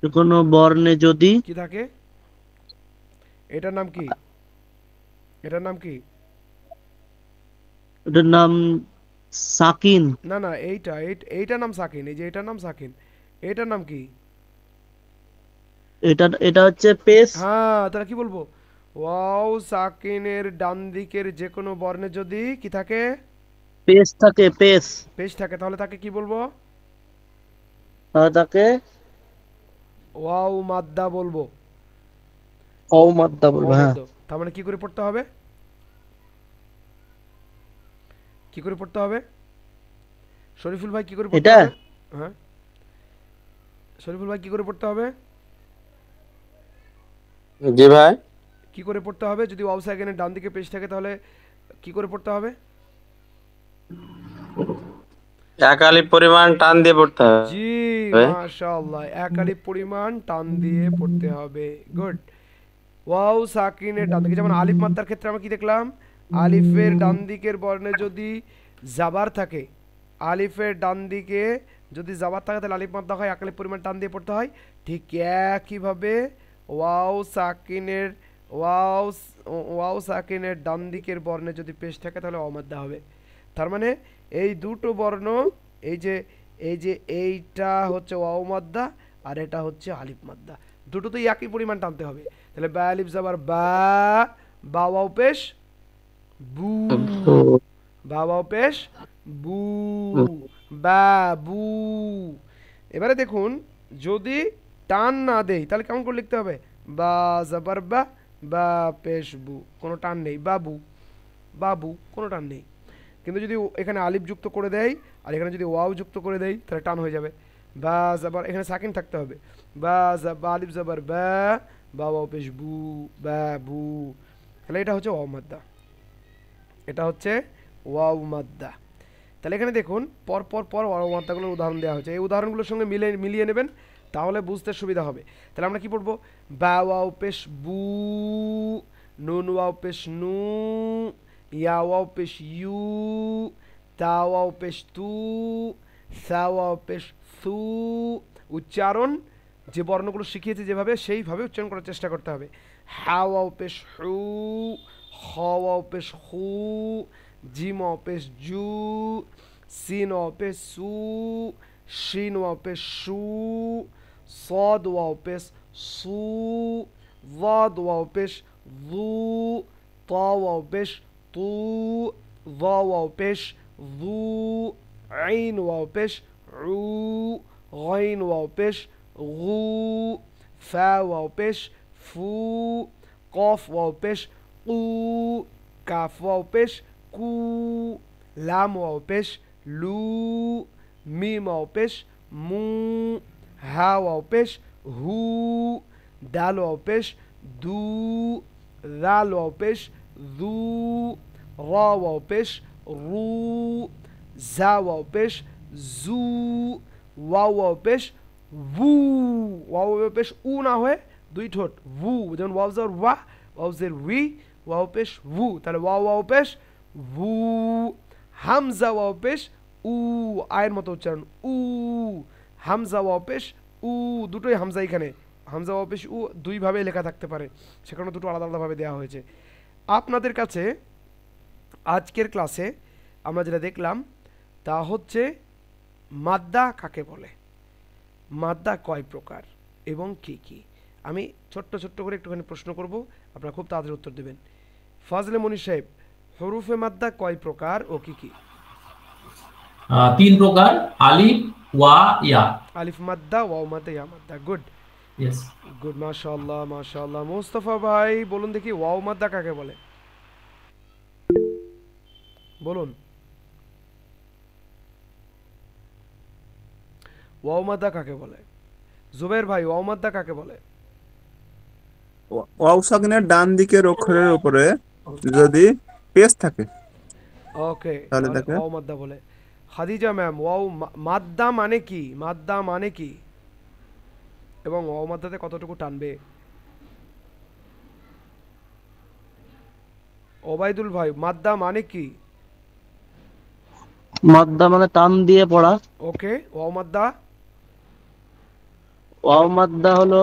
[SPEAKER 11] যে কোনো বর্ণে যদি
[SPEAKER 1] কি থাকে, এটার নাম কি, এটার নাম কি,
[SPEAKER 11] এটার নাম সাকিন।
[SPEAKER 1] না না, এইটার নাম সাকিন, এই যে এটার নাম সাকিন, এটার নাম কি,
[SPEAKER 11] এটা হচ্ছে পেশ।
[SPEAKER 1] হ্যাঁ, তাহলে কি বলবো, ওয়াও সাকিনের ডান দিকের যে কোনো বর্ণে যদি কি থাকে,
[SPEAKER 11] পেশ থাকে,
[SPEAKER 1] পেশ থাকে, তাহলে তাকে কি বলবো,
[SPEAKER 11] তাকে
[SPEAKER 1] ওয়াও মাদ্দা বলবো,
[SPEAKER 11] ওয়াও মাদ্দা বলবো। হ্যাঁ,
[SPEAKER 1] তার মানে কি করে পড়তে হবে, কি করে পড়তে হবে, শরীফুল ভাই কি করে পড়তে হবে? হ্যাঁ শরীফুল ভাই কি করে পড়তে হবে?
[SPEAKER 2] জি ভাই,
[SPEAKER 1] কি করে পড়তে হবে যদি ওয়াও সাকিনের ডান দিকে পেশ থাকে, তাহলে কি করে পড়তে হবে?
[SPEAKER 12] এক আলিফ পরিমাণ টান দিয়ে পড়তে হবে।
[SPEAKER 1] জি মাশাআল্লাহ, এক আলিফ পরিমাণ টান দিয়ে পড়তে হবে। গুড। ওয়াও সাকিনের ডান দিকে, যেমন আলিফ মাদ্দার ক্ষেত্রে আমরা কি দেখলাম, আলিফের ডান দিকের বর্ণে যদি জাবার থাকে, আলিফের ডান দিকে যদি জাবার থাকে তাহলে আলিফ মাদ্দা হয়, এক আলিফ পরিমাণ টান দিয়ে পড়তে হয়। ঠিক একইভাবে ওয়াও সাকিনের ডান দিকের বর্ণে যদি পেশ থাকে তাহলে ওয়াও মাদ্দা হবে। তার মানে এই দুটো বর্ণ, এইটা হচ্ছে ওয়াও মাদ্দা আর এটা হচ্ছে আলিফ মাদ্দা, দুটোতেই একই পরিমাণ টানতে হবে। তাহলে বা আলিফ জাবার বা, বা ওয়াও পেশ বু, বা ওয়াও পেশ বু, বাবু। এবারে দেখুন যদি টান না দেই তাহলে কেমন করে লিখতে হবে, বা জাবার বা, বা পেশ বু, কোনো টান নেই, বাবু, বাবু কোনো টান নেই। কিন্তু যদি এখানে আলিফ যুক্ত করে দেয় আর এখানে যদি ওয়াও যুক্ত করে দেয় তাহলে টান হয়ে যাবে। বা জাবার, এখানে সাকিন থাকতে হবে, বা আলিফ জাবার বা, বা ওয়াও পেশ বু, বাবু। তাহলে এটা হচ্ছে ওয়াও মাদ্দা, এটা হচ্ছে ওয়াও মাদ্দা। তাহলে এখানে দেখুন পর ওয়াও মাদ্দাগুলোর উদাহরণ দেওয়া হয়েছে, এই উদাহরণগুলোর সঙ্গে মিলিয়ে নেবেন তাহলে বুঝতে সুবিধা হবে। তাহলে আমরা কি পড়বো, বা ওয়াও পেশ বু, নুন ওয়াও পেশ নু, ইয়া ওয়াও পেশ ইউ, তা ওয়াও পেশ তু, সা ওয়াও পেশ সু। উচ্চারণ যে বর্ণগুলো শিখিয়েছে যেভাবে সেইভাবে উচ্চারণ করার চেষ্টা করতে হবে। হা ওয়াও পেশ হু, খ ওয়াও পেশ হু, জিম ওয়াও পেশ জু, সিন ওয়াও পেশ সু, শিন ওয়াও পেশ শু, صاد واو পেশ সু, ضاد واو পেশ যু, طا واو পেশ তু, ظا واو পেশ যু, عين واو পেশ উ, غين واو পেশ গু, ফা ওয়াও পেশ ফু, কফ ওয়াও পেশ কু, কাফ ওয়াও পেশ কু, লাম ওয়াও পেশ লু, মিম ওয়াও পেশ মু, হা ওয়াও পেশ হু, দাল ওয়াও পেশ দু, জাল ওয়াও পেশ জু, রা ওয়াও পেশ রু, জা ওয়াও পেশ জু, ওয়াও ওয়াও পেশ ভু। ওয়াও ওয়াও পেশ উ না হয়ে দুই ঠোঁট ভু, যেমন ওয়াও জার ওয়া, ওয়াও জের উই, ওয়াও পেশ ভু। তাহলে ওয়াও ওয়াও পেশ ভু। হামজা ওয়াও পেশ উ, আয়ের মতো উচ্চারণ উ, হামজা ওয়াও পেশ উ, দুটোই হামজা, এখানে হামজা ওয়াও পেশ উ দুইভাবে লেখা থাকতে পারে, সেখানে দুটো আলাদা আলাদাভাবে দেওয়া হয়েছে। আপনাদের কাছে আজকের ক্লাসে আমরা যেটা দেখলাম তা হচ্ছে মাদ্দা কাকে বলে, মাদ্দা কয় প্রকার এবং কি কি। আমি ছোট্ট করে একটুখানি প্রশ্ন করব, আপনারা খুব তাড়াতাড়ি উত্তর দেবেন। ফাজলে মনির সাহেব, হরুফে মাদ্দা কয় প্রকার ও কি কি?
[SPEAKER 4] 3 প্রকার, আলিফ, ওয়া, ইয়া।
[SPEAKER 1] আলিফ মাদ্দা, ওয়াও মাদ্দা, ইয়া মাদ্দা। গুড,
[SPEAKER 4] यस,
[SPEAKER 1] গুড, মাশাআল্লাহ মাশাআল্লাহ। মুস্তাফা ভাই বলুন দেখি ওয়াও মাদ্দা কাকে বলে, বলুন ওয়াও মাদ্দা কাকে বলে? জুবাইর ভাই ওয়াও মাদ্দা কাকে বলে?
[SPEAKER 10] ওয়াও সাকিনের ডান দিকের অক্ষরের উপরে যদি পেশ থাকে
[SPEAKER 1] ওকে,
[SPEAKER 10] তাহলে তাকে
[SPEAKER 1] ওয়াও মাদ্দা বলে। খাদিজা ম্যাম, ওয়াও মাদ্দা মানে কি, মাদ্দা মানে কি এবং ওয়াও মাদ্দাতে কতটুকু টানবে? ওবাইদুল ভাই, মাদ্দা মানে কি?
[SPEAKER 11] মাদ্দা মানে টান দিয়ে পড়া।
[SPEAKER 1] ওকে, ওয়াও মাদ্দা?
[SPEAKER 11] ওয়াও মাদ্দা হলো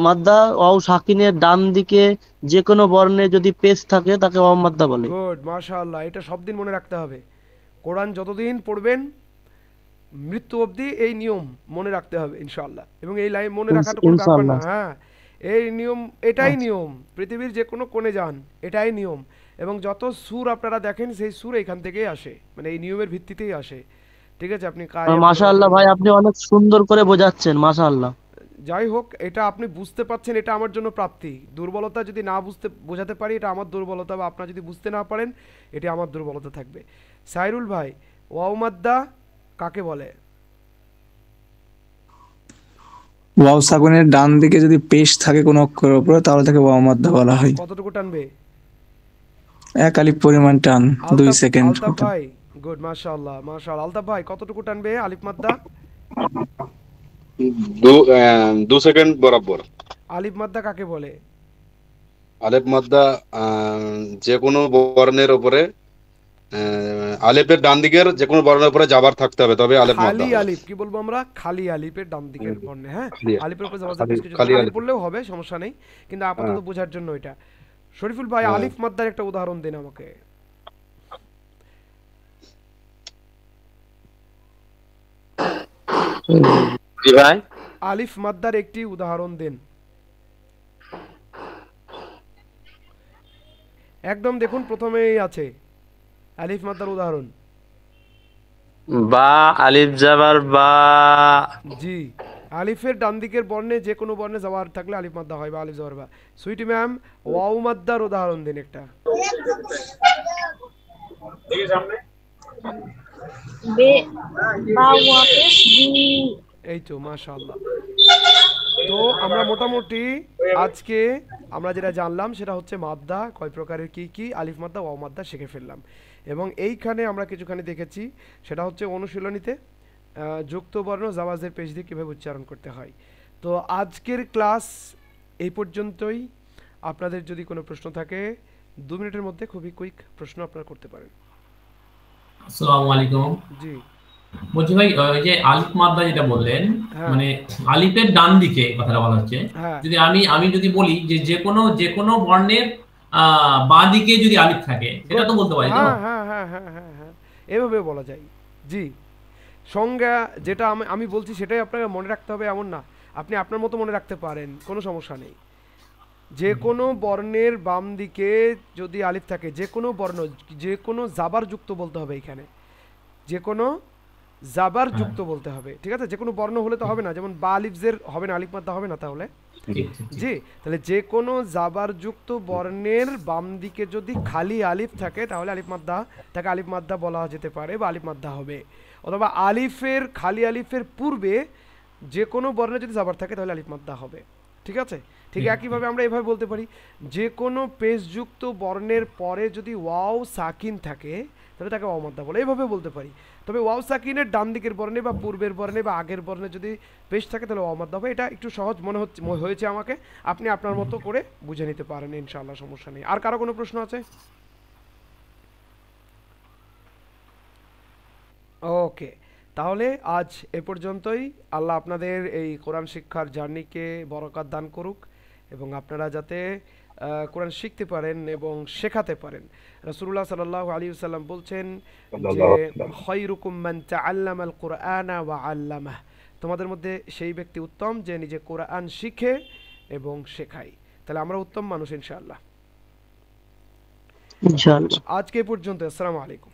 [SPEAKER 11] মাদ্দা ওয়াও সাকিনের ডান দিকে যে কোনো বর্ণে যদি পেশ থাকে তাকে ওয়াও মাদ্দা বলে।
[SPEAKER 1] গুড, মাশাআল্লাহ। এটা সব দিন মনে রাখতে হবে, কোরআন যতদিন পড়বেন মৃত্যু অবধি এই নিয়ম মনে রাখতে হবে ইনশাআল্লাহ। এবং এই লাইন মনে রাখাটা কোনো ব্যাপার না, হ্যাঁ এই নিয়ম, এটাই নিয়ম, পৃথিবীর যে কোনো কোণে যান এটাই নিয়ম। এবং যত সুর আপনারা দেখেন সেই সুর এখান থেকেই আসে, মানে এই নিয়মের ভিত্তিতেই আসে। ঠিক আছে, আপনি
[SPEAKER 11] মাশাআল্লাহ ভাই, আপনি অনেক সুন্দর করে বোঝাচ্ছেন, মাশাআল্লাহ।
[SPEAKER 1] যাই হোক, এটা আপনি বুঝতে পারছেন, এটা আমার জন্য প্রাপ্তি। দুর্বলতা যদি না বোঝাতে পারি এটা আমার দুর্বলতা, বা আপনারা যদি বুঝতে না পারেন এটা আমার দুর্বলতা থাকবে। সাইরুল ভাই, ওয়াও মাদ্দা কাকে বলে?
[SPEAKER 8] ওয়াও সাকিনের ডান দিকে যদি পেশ থাকে কোন অক্ষরের উপরে তাহলে তাকে ওয়াও মাদ্দা বলা হয়।
[SPEAKER 1] কতটুকু টানবে?
[SPEAKER 8] এক আলিফ পরিমাণ টান, 2 সেকেন্ড।
[SPEAKER 1] আলতাফ ভাই, গুড, মাশাআল্লাহ মাশাআল্লাহ। আলতাফ ভাই কতটুকু টানবে আলিফ মাদ্দা?
[SPEAKER 2] 2 সেকেন্ড বরাবর।
[SPEAKER 1] আলিফ মাদ্দা কাকে বলে?
[SPEAKER 2] আলিফ মাদ্দা যে কোনো বর্ণের উপরে আলিফের ডান দিকের যে কোনো বর্ণের উপরে জাবার থাকতে হবে, তবে আলিফ মাদ্দা
[SPEAKER 1] খালি
[SPEAKER 2] হবে।
[SPEAKER 1] আলিফ কি বলবো আমরা? খালি আলিফের ডান দিকের বর্ণে, হ্যাঁ আলিফের উপরে জাবার
[SPEAKER 2] খালি
[SPEAKER 1] কিছু
[SPEAKER 2] খালি
[SPEAKER 1] আলিফ
[SPEAKER 2] আলিফ।
[SPEAKER 1] বললেও হবে, সমস্যা নেই, কিন্তু আপাতত বোঝার জন্য এটা। শরীফুল ভাই
[SPEAKER 2] হ্যাঁ।
[SPEAKER 1] আলিফ মাদ্দার একটা উদাহরণ দিন আমাকে।
[SPEAKER 12] জি ভাই,
[SPEAKER 1] আলিফ মাদ্দার একটি উদাহরণ দেন। একদম দেখুন প্রথমেই আছে আলিফ মাদ্দার উদাহরণ।
[SPEAKER 12] বা আলিফ জাবার বা।
[SPEAKER 1] জি, আলিফের ডান দিকের বর্ণে যে কোনো বর্ণে জাবার থাকলে আলিফ মাদ্দা হয় বা আলিফ জাবার বা। সুইটি ম্যাম ওয়াও মাদ্দার উদাহরণ দিন একটা। এই তো মাশাআল্লাহ। তো আমরা মোটামুটি আজকে আমরা যেটা জানলাম সেটা হচ্ছে মাদ্দা কয় প্রকারের, কি কি আলিফ মাদ্দা ওয়াও মাদ্দা শিখে ফেললাম। এবং এইখানে আমরা কিছুখানি দেখেছি, সেটা হচ্ছে অনুশীলনীতে যুক্ত বর্ণ জাওয়াজের পেশ দিয়ে কীভাবে উচ্চারণ করতে হয়। তো আজকের ক্লাস এই পর্যন্তই। আপনাদের যদি কোনো প্রশ্ন থাকে 2 মিনিটের মধ্যে খুবই কুইক প্রশ্ন আপনারা করতে পারেন।
[SPEAKER 4] আসসালামু আলাইকুম।
[SPEAKER 1] জি
[SPEAKER 4] বলছি ভাই, ওই যে আলিফ মাদ্দা যেটা বললেন, মানে আলিফের ডান দিকে কথাটা বলা হচ্ছে, যদি আমি যদি বলি যে যে কোনো বর্ণের বাঁ দিকে যদি আলিফ থাকে এটা তো বলতে পারি তো?
[SPEAKER 1] হ্যাঁ হ্যাঁ হ্যাঁ হ্যাঁ হ্যাঁ এভাবে বলা যায়। জি, সংজ্ঞা যেটা আমি বলছি সেটাই আপনাকে মনে রাখতে হবে এমন না, আপনি আপনার মতো মনে রাখতে পারেন, কোনো সমস্যা নেই। যে কোনো বর্ণের বাম দিকে যদি আলিফ থাকে, যে কোনো বর্ণ, যে কোনো জাবার যুক্ত বলতে হবে এখানে, যে কোনো জাবার যুক্ত বলতে হবে, ঠিক আছে? যে কোনো বর্ণ হলে তো হবে না, যেমন বা আলিফ জের হবে না, আলিফ মাদ্দা হবে না তাহলে। জি, তাহলে যে কোনো জাবার যুক্ত বর্ণের বাম দিকে যদি খালি আলিফ থাকে তাহলে আলিফ মাদ্দা, তাকে আলিফ মাদ্দা বলা যেতে পারে বা আলিফ মাদ্দা হবে। অথবা আলিফের খালি আলিফের পূর্বে যে কোনো বর্ণে যদি জাবার থাকে তাহলে আলিফ মাদ্দা হবে, ঠিক আছে? ঠিক একইভাবে আমরা এভাবে বলতে পারি, যে কোনো পেশযুক্ত বর্ণের পরে যদি ওয়াও সাকিন থাকে তাহলে তাকে ওয়াও মাদ্দা বলে, এইভাবে বলতে পারি। তবে ওয়াও সাকিনের ডান দিকের বর্ণে বা পূর্বের বর্ণে বা আগের বর্ণে যদি পেশ থাকে তাহলে ওয়াও মাদ্দা হবে। এটা একটু সহজ মনে হয়েছে আমাকে, আপনি আপনার মতো করে বুঝে নিতে পারেন ইনশাআল্লাহ, সমস্যা নেই। আর কারো কোনো প্রশ্ন আছে? ওকে, তাহলে আজ এ পর্যন্তই। আল্লাহ আপনাদের এই কোরআন শিক্ষার জার্নিকে বরকত দান করুক এবং আপনারা যাতে কোরআন শিখতে পারেন এবং শেখাতে পারেন। রাসূলুল্লাহ সাল্লাল্লাহু আলাইহি ওয়াসাল্লাম বলছেন যে খায়রুকুম মান তাআল্লামাল কুরআনা ওয়া আল্লামাহ, তোমাদের মধ্যে সেই ব্যক্তি উত্তম যে নিজে কোরআন শিখে এবং শেখায়। তাহলে আমরা উত্তম মানুষ ইনশাআল্লাহ।
[SPEAKER 11] ইনশাআল্লাহ।
[SPEAKER 1] আজকে পর্যন্ত, আসসালামু আলাইকুম।